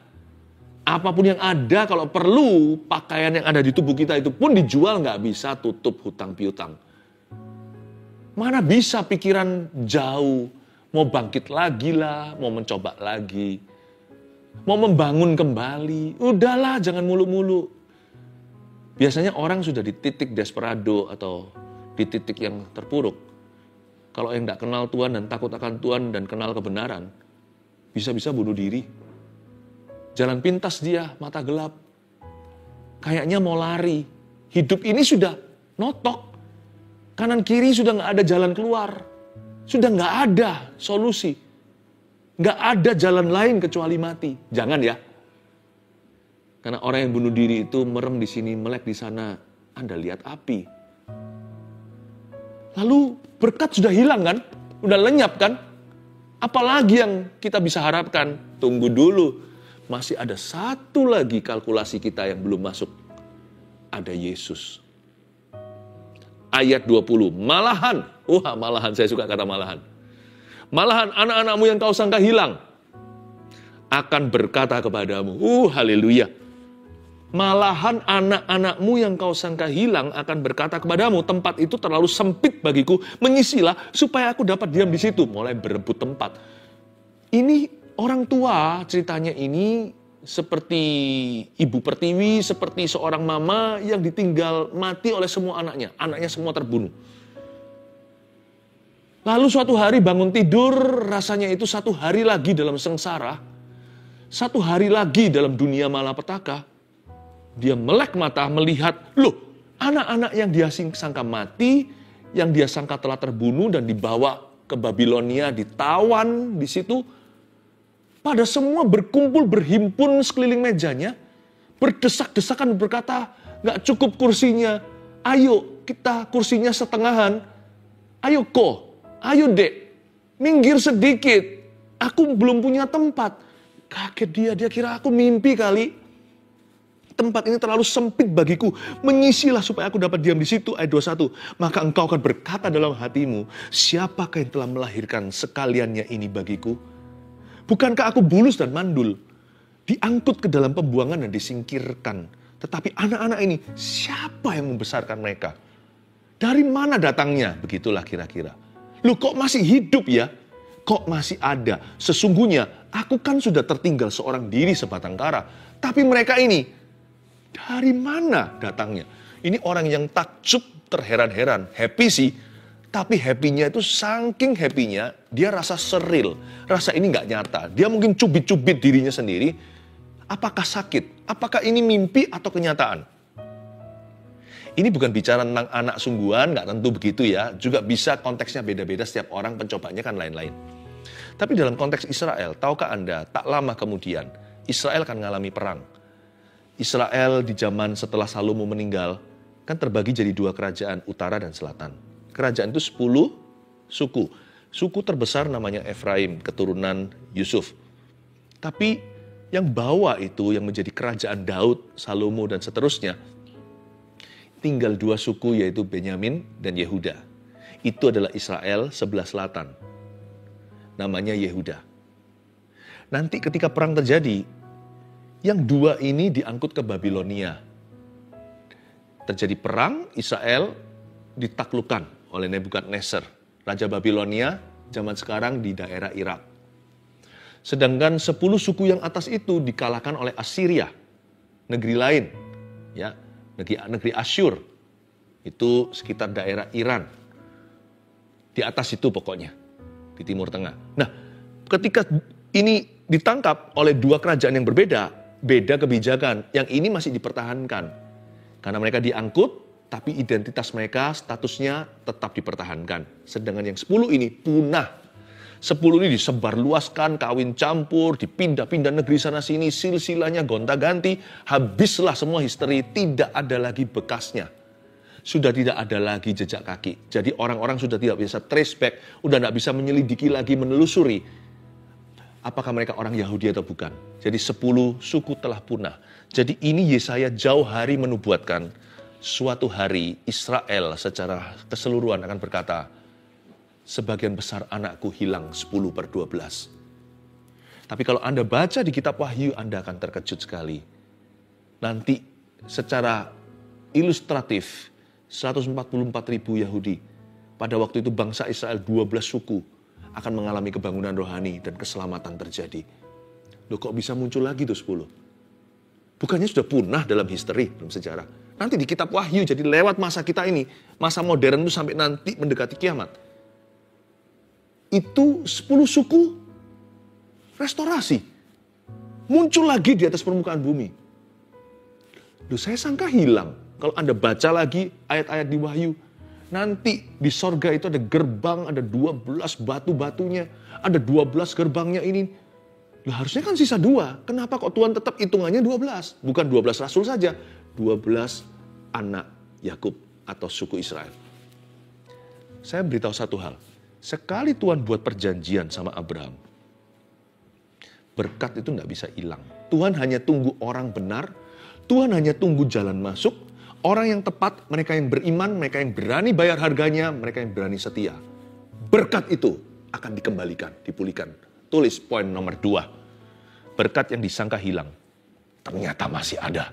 Apapun yang ada, kalau perlu, pakaian yang ada di tubuh kita itu pun dijual, nggak bisa tutup hutang piutang. Mana bisa pikiran jauh, mau bangkit lagi lah, mau mencoba lagi, mau membangun kembali. Udahlah, jangan mulu-mulu. Biasanya orang sudah di titik desperado atau di titik yang terpuruk. Kalau yang nggak kenal Tuhan dan takut akan Tuhan dan kenal kebenaran, bisa-bisa bunuh diri. Jalan pintas dia, mata gelap. Kayaknya mau lari. Hidup ini sudah notok. Kanan kiri sudah nggak ada jalan keluar. Sudah nggak ada solusi. Nggak ada jalan lain kecuali mati. Jangan ya. Karena orang yang bunuh diri itu merem di sini, melek di sana. Anda lihat api. Lalu berkat sudah hilang kan? Udah lenyap kan? Apalagi yang kita bisa harapkan? Tunggu dulu. masih ada satu lagi kalkulasi kita yang belum masuk. Ada Yesus. Ayat 20, malahan saya suka kata malahan. Malahan anak-anakmu yang kau sangka hilang akan berkata kepadamu, haleluya. Malahan anak-anakmu yang kau sangka hilang akan berkata kepadamu, tempat itu terlalu sempit bagiku, mengisilah supaya aku dapat diam di situ. Mulai berebut tempat. Ini orang tua ceritanya ini seperti ibu pertiwi, seperti seorang mama yang ditinggal mati oleh semua anaknya. Anaknya semua terbunuh. Lalu suatu hari bangun tidur, rasanya itu satu hari lagi dalam sengsara. Satu hari lagi dalam dunia malapetaka. Dia melek mata melihat, anak-anak yang dia sangka mati, yang dia sangka telah terbunuh dan dibawa ke Babilonia, ditawan di situ, pada semua berkumpul, berhimpun sekeliling mejanya, berdesak-desakan berkata, gak cukup kursinya, ayo kita kursinya setengahan, ayo dek, minggir sedikit, aku belum punya tempat. Kaget dia kira aku mimpi kali. Tempat ini terlalu sempit bagiku. Menyisilah supaya aku dapat diam di situ. Ayat 21. Maka engkau akan berkata dalam hatimu, siapakah yang telah melahirkan sekaliannya ini bagiku? Bukankah aku bulus dan mandul? Diangkut ke dalam pembuangan dan disingkirkan. Tetapi anak-anak ini, siapa yang membesarkan mereka? Dari mana datangnya? Begitulah kira-kira. Kok masih hidup ya? Kok masih ada? Sesungguhnya aku kan sudah tertinggal seorang diri sebatang kara. Tapi mereka ini, dari mana datangnya? Ini orang yang takjub, terheran-heran. Happy sih, tapi happy-nya itu saking happy-nya, dia rasa seril. Rasa ini gak nyata. Dia mungkin cubit-cubit dirinya sendiri. Apakah sakit? Apakah ini mimpi atau kenyataan? Ini bukan bicara tentang anak sungguhan, gak tentu begitu ya. Juga bisa konteksnya beda-beda, setiap orang pencobanya kan lain-lain. Tapi dalam konteks Israel, tahukah Anda, tak lama kemudian, Israel akan mengalami perang. Israel di zaman setelah Salomo meninggal, kan terbagi jadi 2 kerajaan, utara dan selatan. Kerajaan itu 10 suku. Suku terbesar namanya Efraim, keturunan Yusuf. Tapi yang bawah itu, yang menjadi kerajaan Daud, Salomo dan seterusnya, tinggal 2 suku yaitu Benyamin dan Yehuda. Itu adalah Israel sebelah selatan. Namanya Yehuda. Nanti ketika perang terjadi, yang 2 ini diangkut ke Babilonia. Terjadi perang, Israel ditaklukkan oleh Nebukadnezar. Raja Babilonia zaman sekarang di daerah Irak. Sedangkan 10 suku yang atas itu dikalahkan oleh Assyria. Negeri lain. Ya. Negeri Asyur, itu sekitar daerah Iran. Di atas itu pokoknya, di Timur Tengah. Nah, ketika ini ditangkap oleh 2 kerajaan yang berbeda, beda kebijakan. Yang ini masih dipertahankan. Karena mereka diangkut, tapi identitas mereka, statusnya tetap dipertahankan. Sedangkan yang 10 ini punah. 10 ini disebarluaskan, kawin campur, dipindah-pindah negeri sana-sini, silsilahnya gonta-ganti, habislah semua history, tidak ada lagi bekasnya. Sudah tidak ada lagi jejak kaki. Jadi orang-orang sudah tidak bisa trace back, udah tidak bisa menyelidiki lagi, menelusuri. Apakah mereka orang Yahudi atau bukan? Jadi 10 suku telah punah. Jadi ini Yesaya jauh hari menubuatkan, suatu hari Israel secara keseluruhan akan berkata, sebagian besar anakku hilang 10/12. Tapi kalau Anda baca di kitab Wahyu, Anda akan terkejut sekali. Nanti secara ilustratif, 144.000 Yahudi. Pada waktu itu bangsa Israel 12 suku akan mengalami kebangunan rohani dan keselamatan terjadi. Loh kok bisa muncul lagi tuh 10? Bukannya sudah punah dalam history, dalam sejarah. Nanti di kitab Wahyu, jadi lewat masa kita ini, masa modern itu sampai nanti mendekati kiamat. Itu 10 suku restorasi. Muncul lagi di atas permukaan bumi. Loh, saya sangka hilang. Kalau Anda baca lagi ayat-ayat di Wahyu, nanti di sorga itu ada gerbang, ada 12 batu-batunya, ada 12 gerbangnya ini. Loh, harusnya kan sisa 2. Kenapa kok Tuhan tetap hitungannya 12? Bukan 12 rasul saja, 12 anak Yakub atau suku Israel. Saya beritahu satu hal. Sekali Tuhan buat perjanjian sama Abraham, berkat itu tidak bisa hilang. Tuhan hanya tunggu orang benar, Tuhan hanya tunggu jalan masuk, orang yang tepat, mereka yang beriman, mereka yang berani bayar harganya, mereka yang berani setia. Berkat itu akan dikembalikan, dipulihkan. Tulis poin nomor 2. Berkat yang disangka hilang, ternyata masih ada.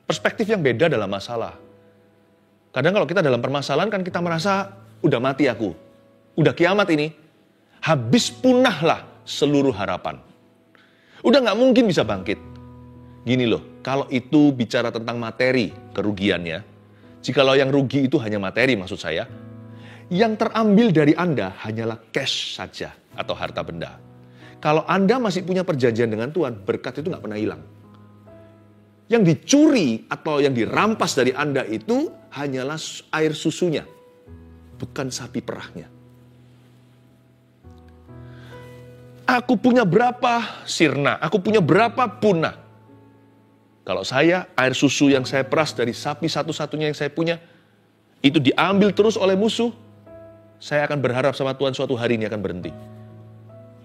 Perspektif yang beda dalam masalah. Kadang kalau kita dalam permasalahan kan kita merasa, udah mati aku, udah kiamat ini, habis punahlah seluruh harapan. Udah gak mungkin bisa bangkit. Gini loh, kalau itu bicara tentang materi kerugiannya, jikalau yang rugi itu hanya materi maksud saya, yang terambil dari Anda hanyalah cash saja atau harta benda. Kalau Anda masih punya perjanjian dengan Tuhan, berkat itu gak pernah hilang. Yang dicuri atau yang dirampas dari Anda itu hanyalah air susunya, bukan sapi perahnya. Aku punya berapa sirna, aku punya berapa punah. Kalau saya, air susu yang saya peras dari sapi satu-satunya yang saya punya, itu diambil terus oleh musuh, saya akan berharap sama Tuhan suatu hari ini akan berhenti.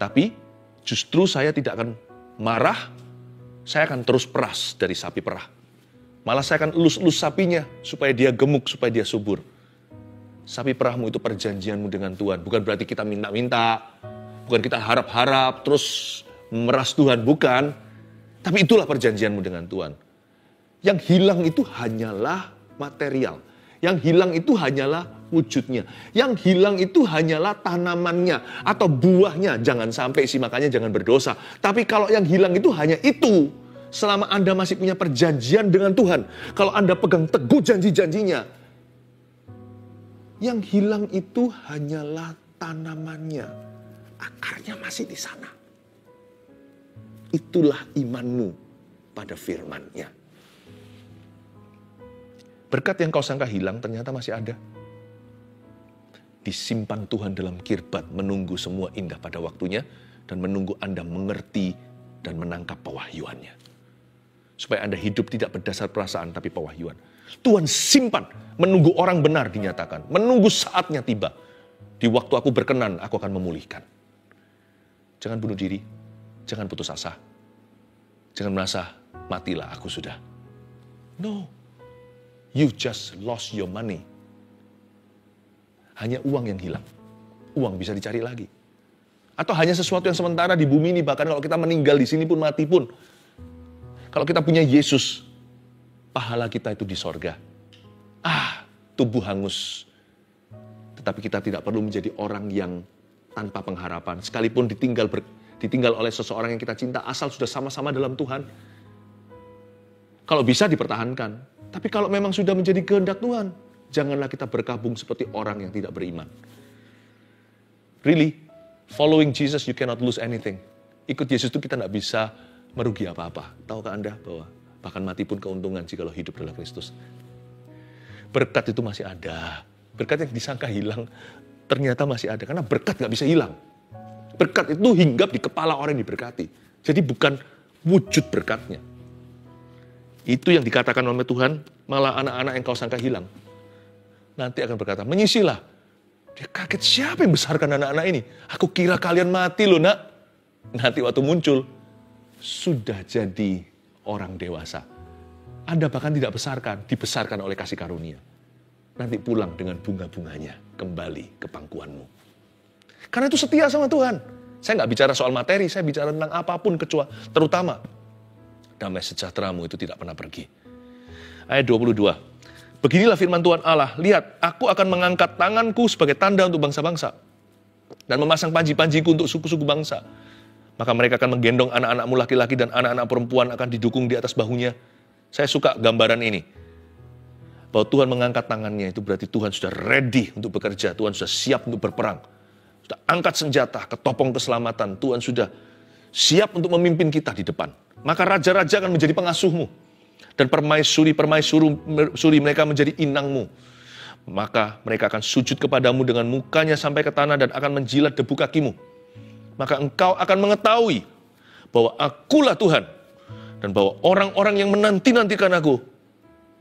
Tapi justru saya tidak akan marah, saya akan terus peras dari sapi perah. Malah saya akan elus-elus sapinya supaya dia gemuk, supaya dia subur. Sapi perahmu itu perjanjianmu dengan Tuhan. Bukan berarti kita minta-minta, bukan kita harap-harap terus meras Tuhan, bukan. Tapi itulah perjanjianmu dengan Tuhan. Yang hilang itu hanyalah material. Yang hilang itu hanyalah wujudnya. Yang hilang itu hanyalah tanamannya atau buahnya. Jangan sampai sih, makanya jangan berdosa. Tapi kalau yang hilang itu hanya itu, selama Anda masih punya perjanjian dengan Tuhan, kalau Anda pegang teguh janji-janjinya, yang hilang itu hanyalah tanamannya. Akarnya masih di sana. Itulah imanmu pada firman-Nya. Berkat yang kau sangka hilang ternyata masih ada. Disimpan Tuhan dalam kirbat, menunggu semua indah pada waktunya, dan menunggu Anda mengerti dan menangkap pewahyuannya. Supaya Anda hidup tidak berdasar perasaan, tapi pewahyuan. Tuhan simpan, menunggu orang benar dinyatakan, menunggu saatnya tiba. Di waktu aku berkenan, aku akan memulihkan. Jangan bunuh diri, jangan putus asa. Jangan merasa, matilah aku sudah. No. You just lost your money. Hanya uang yang hilang. Uang bisa dicari lagi. Atau hanya sesuatu yang sementara di bumi ini. Bahkan kalau kita meninggal di sini pun, mati pun. Kalau kita punya Yesus, pahala kita itu di sorga. Tubuh hangus. Tetapi kita tidak perlu menjadi orang yang tanpa pengharapan. Sekalipun ditinggal oleh seseorang yang kita cinta, asal sudah sama-sama dalam Tuhan. Kalau bisa dipertahankan. Tapi kalau memang sudah menjadi kehendak Tuhan, janganlah kita berkabung seperti orang yang tidak beriman. Really, following Jesus you cannot lose anything. Ikut Yesus itu kita tidak bisa merugi apa-apa. Tahukah Anda bahwa bahkan mati pun keuntungan jikalau hidup dalam Kristus. Berkat itu masih ada. Berkat yang disangka hilang ternyata masih ada. Karena berkat nggak bisa hilang. Berkat itu hinggap di kepala orang yang diberkati. Jadi bukan wujud berkatnya. Itu yang dikatakan oleh Tuhan, malah anak-anak yang kau sangka hilang. Nanti akan berkata, menyisilah. Dia kaget, siapa yang besarkan anak-anak ini? Aku kira kalian mati loh nak. Nanti waktu muncul, sudah jadi orang dewasa. Anda bahkan tidak besarkan, dibesarkan oleh kasih karunia. Nanti pulang dengan bunga-bunganya, kembali ke pangkuanmu. Karena itu setia sama Tuhan. Saya nggak bicara soal materi, saya bicara tentang apapun kecuali, terutama, damai sejahteramu itu tidak pernah pergi. Ayat 22. Beginilah firman Tuhan Allah. Lihat, aku akan mengangkat tanganku sebagai tanda untuk bangsa-bangsa. Dan memasang panji-panjiku untuk suku-suku bangsa. Maka mereka akan menggendong anak-anakmu laki-laki dan anak-anak perempuan akan didukung di atas bahunya. Saya suka gambaran ini. Bahwa Tuhan mengangkat tangannya itu berarti Tuhan sudah ready untuk bekerja. Tuhan sudah siap untuk berperang. Sudah angkat senjata, ketopong keselamatan. Tuhan sudah siap untuk memimpin kita di depan. Maka raja-raja akan menjadi pengasuhmu. Dan permaisuri mereka menjadi inangmu. Maka mereka akan sujud kepadamu dengan mukanya sampai ke tanah dan akan menjilat debu kakimu. Maka engkau akan mengetahui bahwa akulah Tuhan. Dan bahwa orang-orang yang menanti-nantikan aku,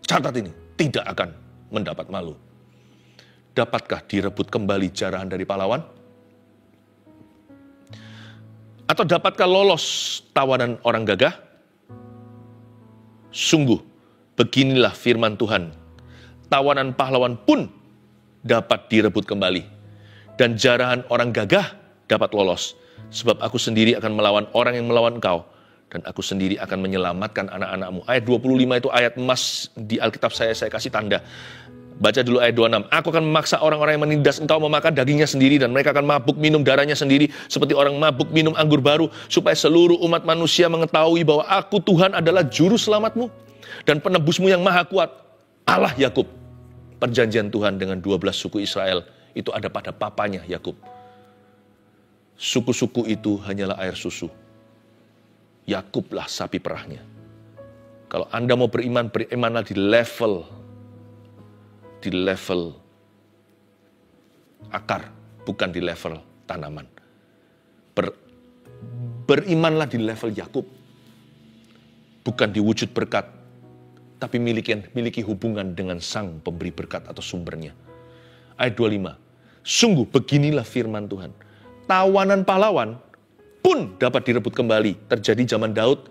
catat ini, tidak akan mendapat malu. Dapatkah direbut kembali jarahan dari pahlawan? Atau dapatkah lolos tawanan orang gagah? Sungguh, beginilah firman Tuhan. Tawanan pahlawan pun dapat direbut kembali. Dan jarahan orang gagah dapat lolos. Sebab aku sendiri akan melawan orang yang melawan engkau. Dan aku sendiri akan menyelamatkan anak-anakmu. Ayat 25 itu ayat emas di Alkitab saya kasih tanda. Baca dulu ayat 26. Aku akan memaksa orang-orang yang menindas engkau memakan dagingnya sendiri. Dan mereka akan mabuk minum darahnya sendiri. Seperti orang mabuk minum anggur baru. Supaya seluruh umat manusia mengetahui bahwa aku Tuhan adalah juru selamatmu. Dan penebusmu yang maha kuat. Allah Yakub. Perjanjian Tuhan dengan 12 suku Israel. Itu ada pada papanya Yakub. Suku-suku itu hanyalah air susu. Yakublah sapi perahnya. Kalau Anda mau beriman, berimanlah di level akar, bukan di level tanaman. Berimanlah di level Yakub, bukan di wujud berkat, tapi miliki hubungan dengan sang pemberi berkat atau sumbernya. Ayat 25, sungguh beginilah firman Tuhan. Tawanan pahlawan pun dapat direbut kembali. Terjadi zaman Daud,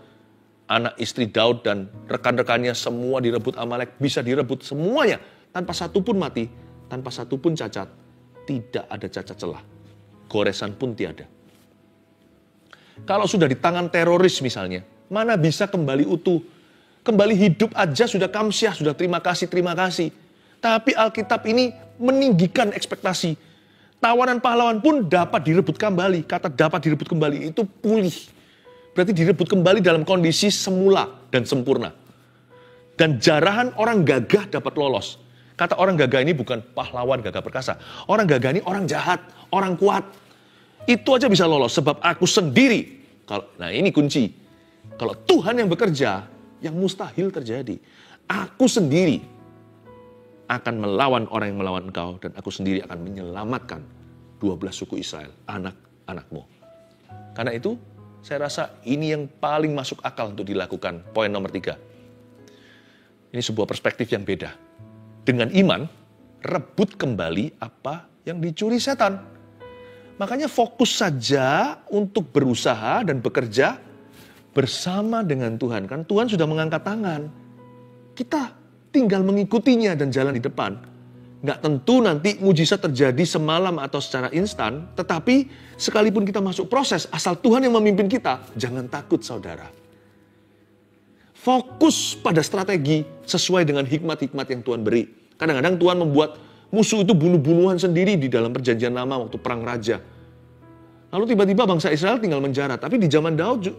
anak istri Daud dan rekan-rekannya semua direbut Amalek, bisa direbut semuanya. Tanpa satu pun mati, tanpa satu pun cacat. Tidak ada cacat celah. Goresan pun tiada. Kalau sudah di tangan teroris misalnya, mana bisa kembali utuh? Kembali hidup aja sudah kamsyah, sudah terima kasih. Tapi Alkitab ini meninggikan ekspektasi. Tawanan pahlawan pun dapat direbut kembali. Kata dapat direbut kembali itu pulih. Berarti direbut kembali dalam kondisi semula dan sempurna. Dan jarahan orang gagah dapat lolos. Kata orang gagah ini bukan pahlawan gagah perkasa. Orang gagah ini orang jahat, orang kuat. Itu aja bisa lolos sebab aku sendiri. Nah ini kunci. Kalau Tuhan yang bekerja, yang mustahil terjadi. Aku sendiri akan melawan orang yang melawan engkau. Dan aku sendiri akan menyelamatkan 12 suku Israel, anak-anakmu. Karena itu, saya rasa ini yang paling masuk akal untuk dilakukan. Poin nomor 3. Ini sebuah perspektif yang beda. Dengan iman, rebut kembali apa yang dicuri setan. Makanya fokus saja untuk berusaha dan bekerja bersama dengan Tuhan. Kan Tuhan sudah mengangkat tangan. Kita tinggal mengikutinya dan jalan di depan. Nggak tentu nanti mujizat terjadi semalam atau secara instan. Tetapi sekalipun kita masuk proses, asal Tuhan yang memimpin kita, jangan takut saudara. Fokus pada strategi sesuai dengan hikmat-hikmat yang Tuhan beri. Kadang-kadang Tuhan membuat musuh itu bunuh-bunuhan sendiri di dalam perjanjian lama waktu perang raja. Lalu tiba-tiba bangsa Israel tinggal menjara. Tapi di zaman Daud,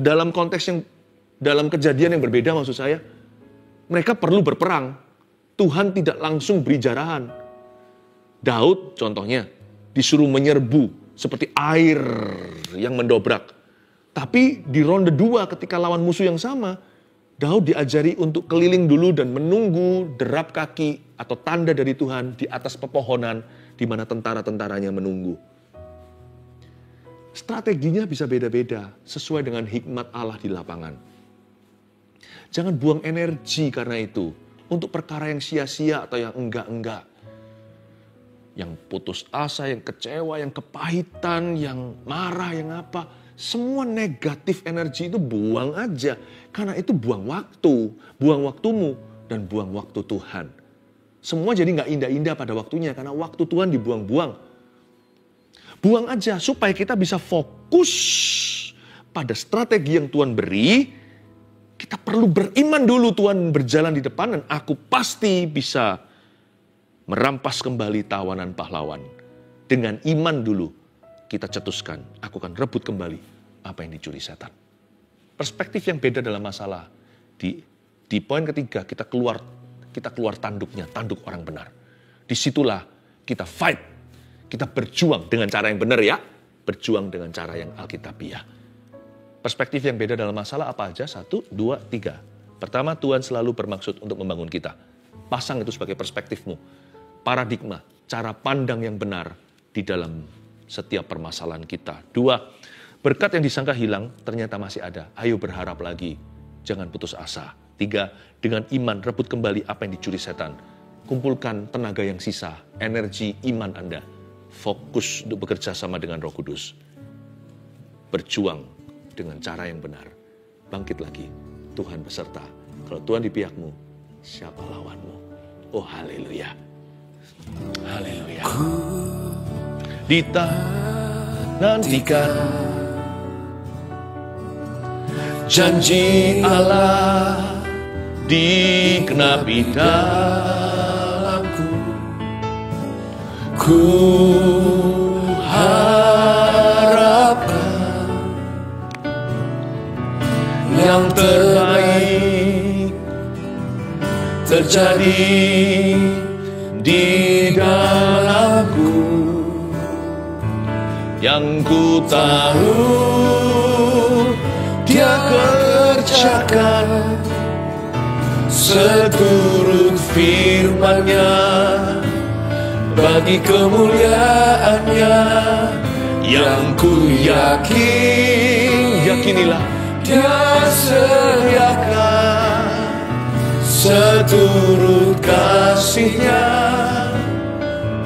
dalam konteks yang, dalam kejadian yang berbeda maksud saya, mereka perlu berperang. Tuhan tidak langsung beri jarahan. Daud contohnya disuruh menyerbu seperti air yang mendobrak. Tapi di ronde 2 ketika lawan musuh yang sama, Daud diajari untuk keliling dulu dan menunggu derap kaki atau tanda dari Tuhan di atas pepohonan di mana tentara-tentaranya menunggu. Strateginya bisa beda-beda sesuai dengan hikmat Allah di lapangan. Jangan buang energi karena itu untuk perkara yang sia-sia atau yang enggak-enggak. Yang putus asa, yang kecewa, yang kepahitan, yang marah, yang apa. Semua negatif energi itu buang aja. Karena itu buang waktu, buang waktumu, dan buang waktu Tuhan. Semua jadi gak indah-indah pada waktunya, karena waktu Tuhan dibuang-buang. Buang aja, supaya kita bisa fokus pada strategi yang Tuhan beri. Kita perlu beriman dulu Tuhan berjalan di depan, dan aku pasti bisa merampas kembali tawanan pahlawan. Dengan iman dulu. Kita cetuskan, aku akan rebut kembali apa yang dicuri setan. Perspektif yang beda dalam masalah. Di poin ketiga, kita keluar tanduknya, tanduk orang benar. Disitulah kita fight, kita berjuang dengan cara yang benar ya. Berjuang dengan cara yang alkitabiah. Perspektif yang beda dalam masalah apa aja? 1, 2, 3. Pertama, Tuhan selalu bermaksud untuk membangun kita. Pasang itu sebagai perspektifmu. Paradigma, cara pandang yang benar di dalam setiap permasalahan kita. 2, berkat yang disangka hilang ternyata masih ada. Ayo berharap lagi, jangan putus asa. 3, dengan iman rebut kembali apa yang dicuri setan. Kumpulkan tenaga yang sisa, energi iman Anda. Fokus untuk bekerja sama dengan Roh Kudus. berjuang dengan cara yang benar. Bangkit lagi, Tuhan beserta. Kalau Tuhan di pihakmu, siapa lawanmu? Oh haleluya. Haleluya. Nantikan janji Allah digenapi dalamku. Ku harapkan yang terbaik terjadi di dalamku. Yang ku tahu Dia kerjakan seturut firman-Nya bagi kemuliaan-Nya. Yang ku yakinilah Dia sediakan seturut kasih-Nya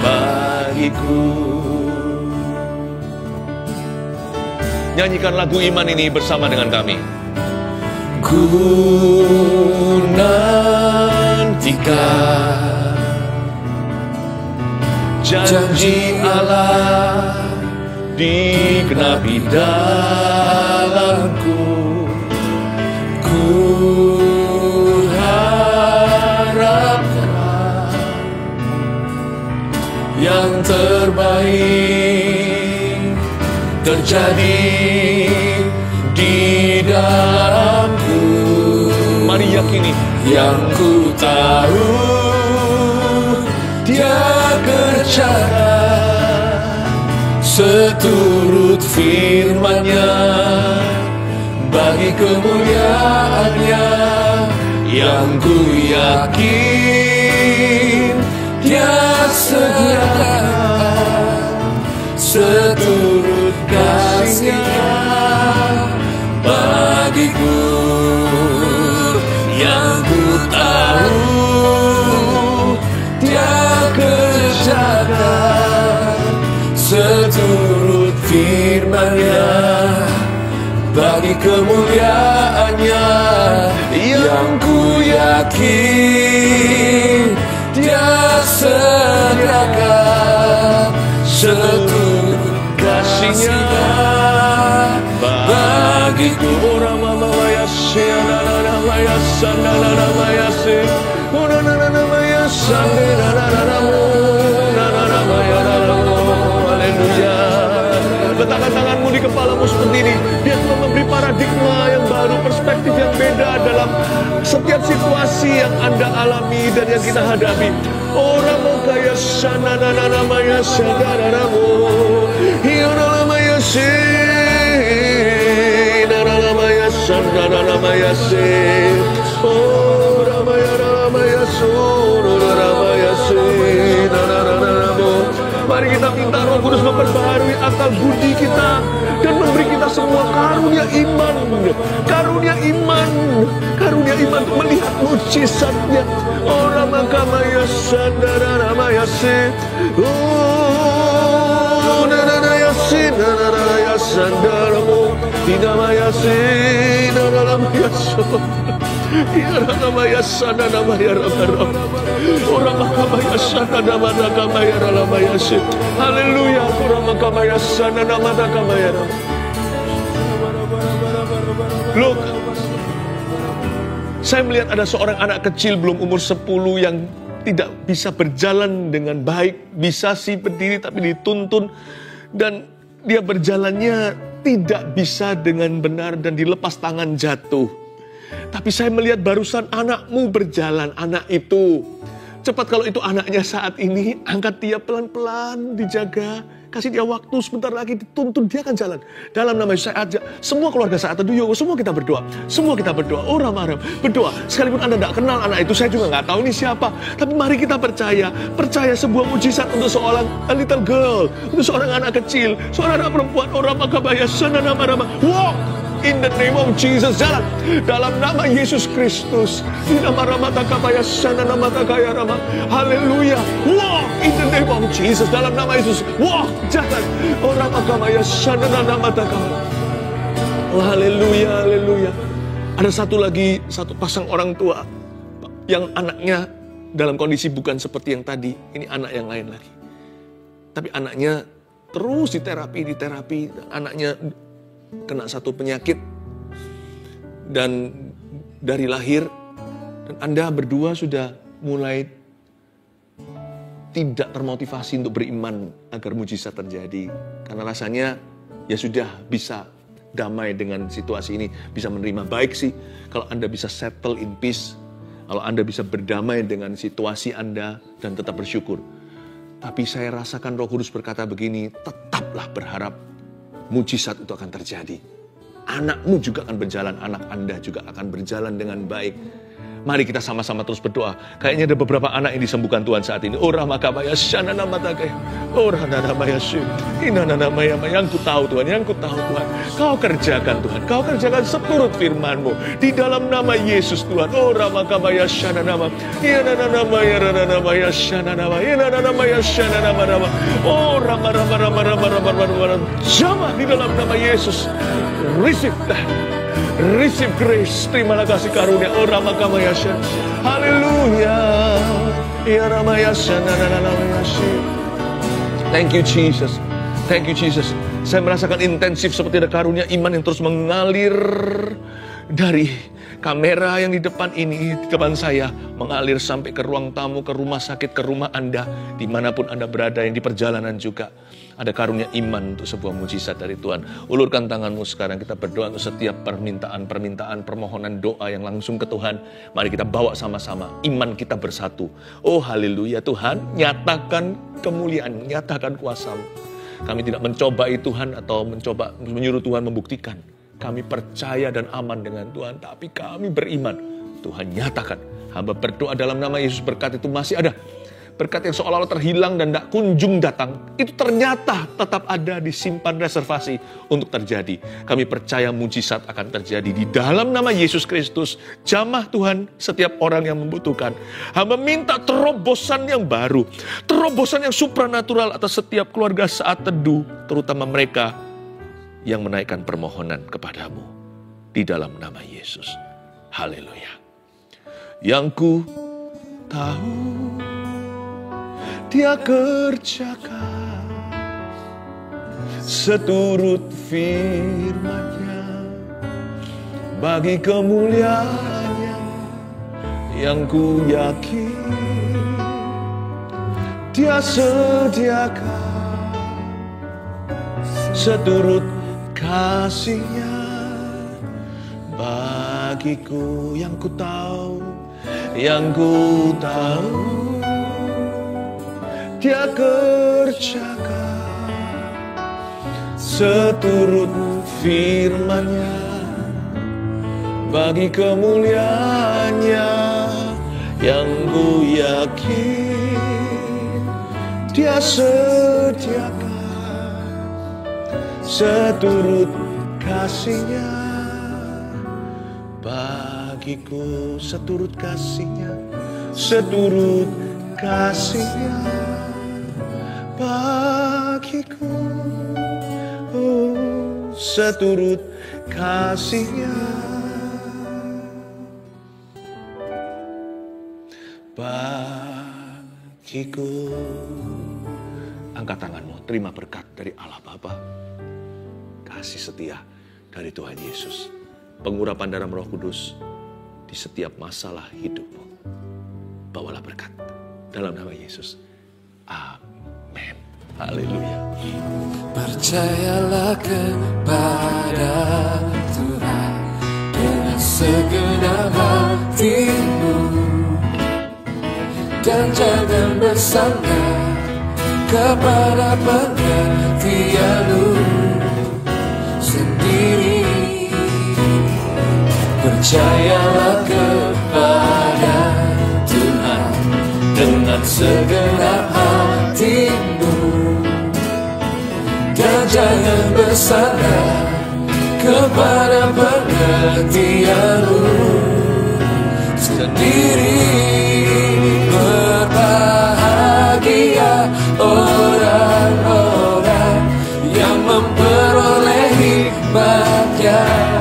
bagiku. Nyanyikan lagu iman ini bersama dengan kami. Ku nantikan janji Allah digenapi dalamku. Ku harapkan yang terbaik terjadi di dalamku. Mari yakini, yang ku tahu Dia kerjakan seturut firman-Nya bagi kemuliaan-Nya. Yang ku yakin Dia sediakan seturut kasih-Nya bagiku. Yang ku tahu Dia kerjakan seturut firman-Nya bagi kemuliaan-Nya. Yang ku yakin Dia sediakan seturut kasih-Nya bagiku. Haleluya. Letakkan tanganmu di kepalamu seperti ini. Dia telah memberi paradigma yang baru, perspektif yang beda dalam setiap situasi yang Anda alami dan yang kita hadapi. Orang mau kaya sana namanya saudaramu. Namanya sana namanya oh ramaya mari kita minta Roh Kudus memperbaharui akal budi kita dan memberi kita semua karunia iman untuk melihat mujizatnya. Orang makamaya sadara namanya oh nanaya sandaramu tidak mayasin namanya namanya sana namanya orang makamaya sana namanya kamaya namanya haleluya orang makamaya sana namanya kamaya. Look, saya melihat ada seorang anak kecil belum umur 10 yang tidak bisa berjalan dengan baik, bisa sih berdiri tapi dituntun dan dia berjalannya tidak bisa dengan benar dan dilepas tangan jatuh. Tapi saya melihat barusan anakmu berjalan, anak itu. Cepat kalau itu anaknya saat ini, angkat dia pelan-pelan, dijaga. Kasih dia waktu, sebentar lagi dituntun, dia akan jalan. Dalam nama Yesus saya ajak semua keluarga saat teduh, semua kita berdoa. Semua kita berdoa, berdoa. Sekalipun Anda tidak kenal anak itu, saya juga nggak tahu ini siapa. Tapi mari kita percaya sebuah mujizat untuk seorang a little girl, untuk seorang anak kecil, seorang anak perempuan, orang makabaya, sana nama-nama. Walk in the name of Jesus, jalan dalam nama Yesus Kristus. Di nama Ramatakabaya, sana nama Takaya Rama. Haleluya. Walk in the name of Jesus, dalam nama Yesus. Walk, jalan. Orang makabaya, sana nama Takaya. Oh, haleluya, haleluya. Ada satu pasang orang tua yang anaknya dalam kondisi bukan seperti yang tadi. Ini anak yang lain lagi. Tapi anaknya terus diterapi. Anaknya kena satu penyakit. Dan dari lahir, dan Anda berdua sudah mulai tidak termotivasi untuk beriman agar mujizat terjadi. Karena rasanya ya sudah bisa damai dengan situasi ini, bisa menerima. Baik sih kalau Anda bisa settle in peace, kalau Anda bisa berdamai dengan situasi Anda dan tetap bersyukur. Tapi saya rasakan Roh Kudus berkata begini, tetaplah berharap mujizat itu akan terjadi. Anakmu juga akan berjalan, anak Anda juga akan berjalan dengan baik. Mari kita sama-sama terus berdoa. Kayaknya ada beberapa anak yang disembuhkan Tuhan saat ini. Ora makabaya shanana matake. Ora nanamaya shin. Inanamaya yang ku tahu Tuhan, yang ku tahu Tuhan. Kau kerjakan Tuhan, Kau kerjakan seturut firman-Mu. Di dalam nama Yesus Tuhan. Ora makabaya shanana. Inanamaya ranamaya shanana. Inanamaya shanana. Ora marah. Jamaah di dalam nama Yesus. Receive that. Receive grace, terimalah kasih karunia. Oh Ramakamaya. Haleluya. Ya Ramayasya. Thank you Jesus. Thank you Jesus. Saya merasakan intensif seperti ada karunia iman yang terus mengalir dari kamera yang di depan ini, di depan saya, mengalir sampai ke ruang tamu, ke rumah sakit, ke rumah Anda, dimanapun Anda berada, yang di perjalanan juga. Ada karunia iman untuk sebuah mujizat dari Tuhan. Ulurkan tanganmu sekarang, kita berdoa untuk setiap permintaan, permohonan doa yang langsung ke Tuhan. Mari kita bawa sama-sama, iman kita bersatu. Oh haleluya Tuhan, nyatakan kemuliaan, nyatakan kuasa-Mu. Kami tidak mencobai Tuhan atau mencoba menyuruh Tuhan membuktikan. Kami percaya dan aman dengan Tuhan, tapi kami beriman. Tuhan nyatakan, hamba berdoa dalam nama Yesus, berkat itu masih ada. Berkat yang seolah-olah terhilang dan tidak kunjung datang, itu ternyata tetap ada, disimpan reservasi untuk terjadi. Kami percaya mujizat akan terjadi di dalam nama Yesus Kristus. Jamah Tuhan setiap orang yang membutuhkan. Hamba minta terobosan yang baru, terobosan yang supranatural atas setiap keluarga saat teduh, terutama mereka yang menaikkan permohonan kepadamu. Di dalam nama Yesus. Haleluya. Yang ku tahu Dia kerjakan seturut firman-Nya bagi kemuliaan-Nya. Yang ku yakin Dia sediakan seturut kasih-Nya bagiku. Yang ku tahu Dia kerjakan seturut firman-Nya bagi kemuliaan-Nya. Yang ku yakin Dia sediakan seturut kasih-Nya bagiku. Seturut kasih-Nya, seturut kasih-Nya bagiku. Oh, seturut kasih-Nya bagiku. Angkat tanganmu, terima berkat dari Allah Bapa, kasih setia dari Tuhan Yesus, pengurapan dalam Roh Kudus di setiap masalah hidupmu. Bawalah berkat dalam nama Yesus. Amin. Haleluya. Percayalah kepada Tuhan dengan segenap hatimu, dan jangan bersandar kepada pengertianmu sendiri. Percayalah kepada Tuhan dengan segenap hatimu, dan jangan bersandar kepada pengertianmu sendiri. Berbahagia orang-orang yang memperoleh hikmat-Nya.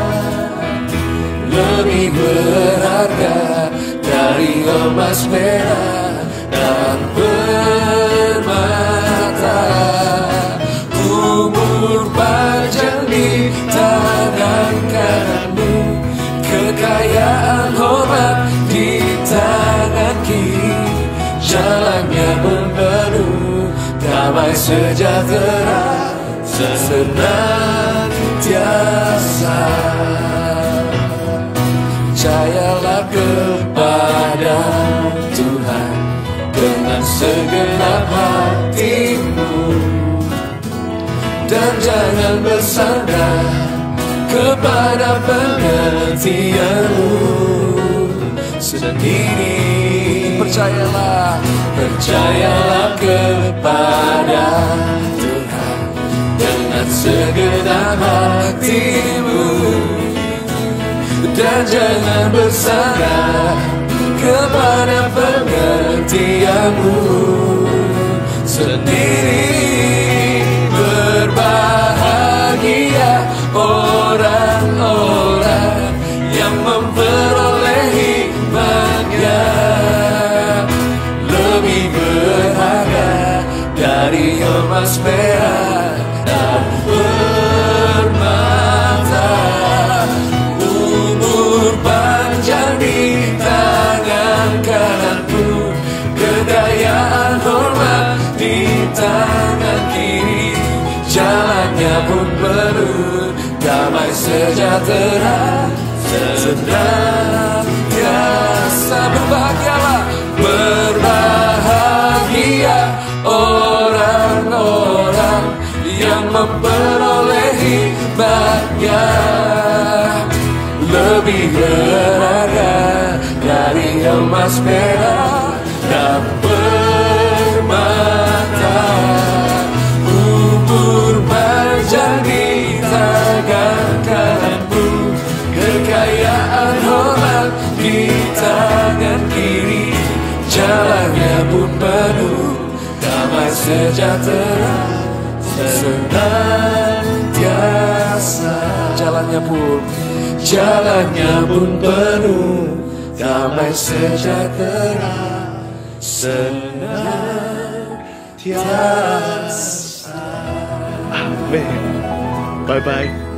emas merah dan permata. Umur panjang di tangan kananmu, kekayaan hormat di tangan kiri. Jalannya penuh damai sejahtera senantiasa. Percayalah kepada Tuhan dengan segenap hatimu, dan jangan bersandar kepada pengertianmu sendiri. Percayalah kepada Tuhan dengan segenap hatimu, dan jangan bersandar kepada pengertianmu sendiri. Berbahagia orang-orang yang memperoleh hikmatnya, lebih berharga dari emas perak dan permata. Umur panjang di tangan kananmu, kekayaan hormat di tangan kiri. Jalannya pun penuh damai sejahtera senantiasa. Berbahagia orang-orang yang memperoleh hikmatnya, lebih berharga dari emas perak dan permata. Umur panjang di tangan kananmu, kekayaan hormat di tangan kiri. Jalannya pun penuh damai sejahtera senantiasa. Jalannya pun penuh damai sejahtera senantiasa. Amin. Bye-bye.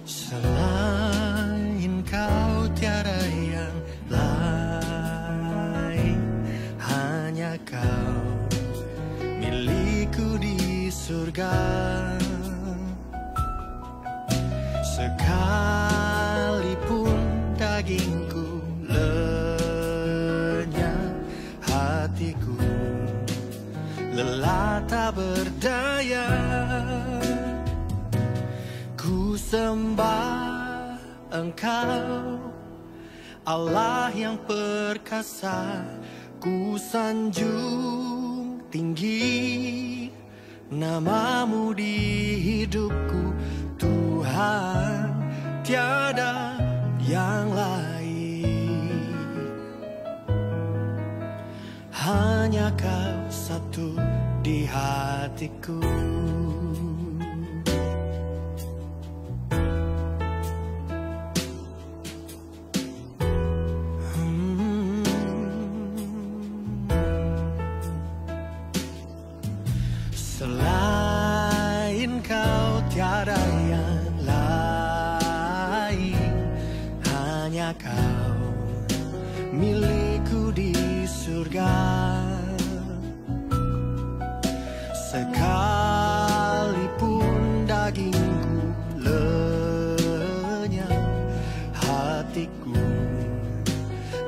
Selain kau tiada yang lain, hanya kau milikku di surga. Sekalipun dagingku lenyap, hatiku lelah tak berdaya. Ku sembah Engkau, Allah yang perkasa. Ku sanjung tinggi namamu di hidupku, Tuhan, tiada yang lain. Hanya Kau satu di hatiku. Selain Kau tiada yang lain, hanya Kau milikku di surga. Sekalipun dagingku lenyap, hatiku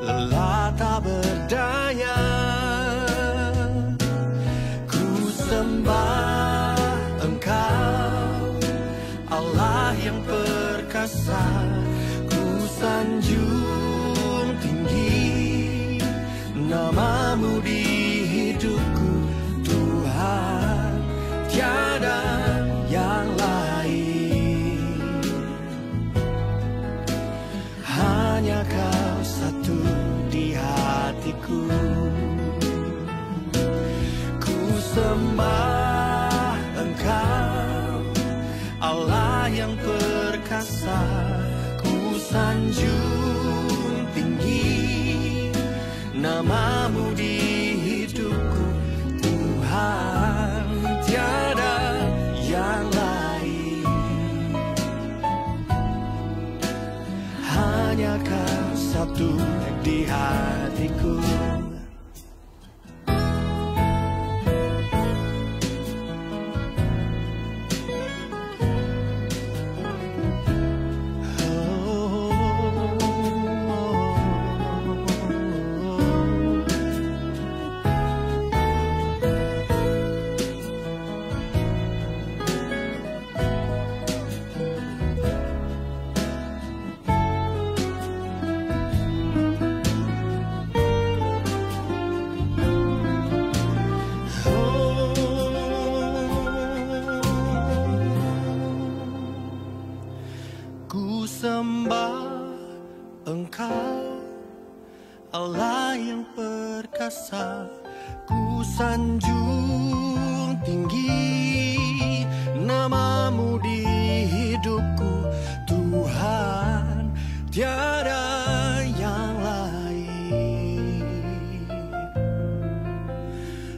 lelah tak berdaya. Sembah Engkau, Allah yang perkasa. Ku sanjung tinggi namamu di hidupku, Tuhan, tiada yang lain. Hanya Kau satu di hati. hatiku. Ku sembah Engkau, Allah yang perkasa. Ku sanjung tinggi namamu di hidupku, Tuhan, tiada yang lain. Hanya Kau satu di hatiku. Ku sembah Engkau, Allah yang perkasa. Ku sanjung tinggi namamu di hidupku, Tuhan, tiada yang lain.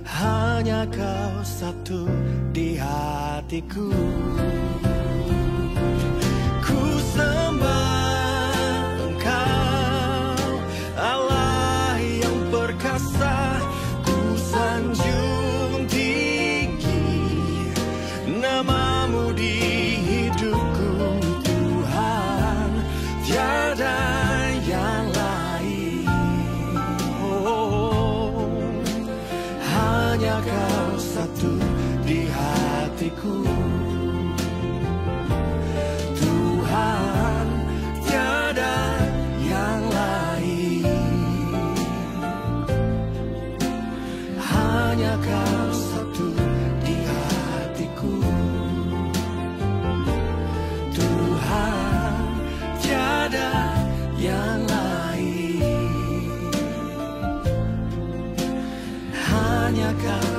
Hanya Kau satu di hatiku. Ku sembah Engkau, Allah yang perkasa. Ku sanjung tinggi namamu di hidupku, Tuhan, tiada yang lain. Oh, hanya Kau satu di hatiku. Tuhan, tiada yang lain. Hanya Kau satu di hatiku. Tuhan, tiada yang lain. Hanya Kau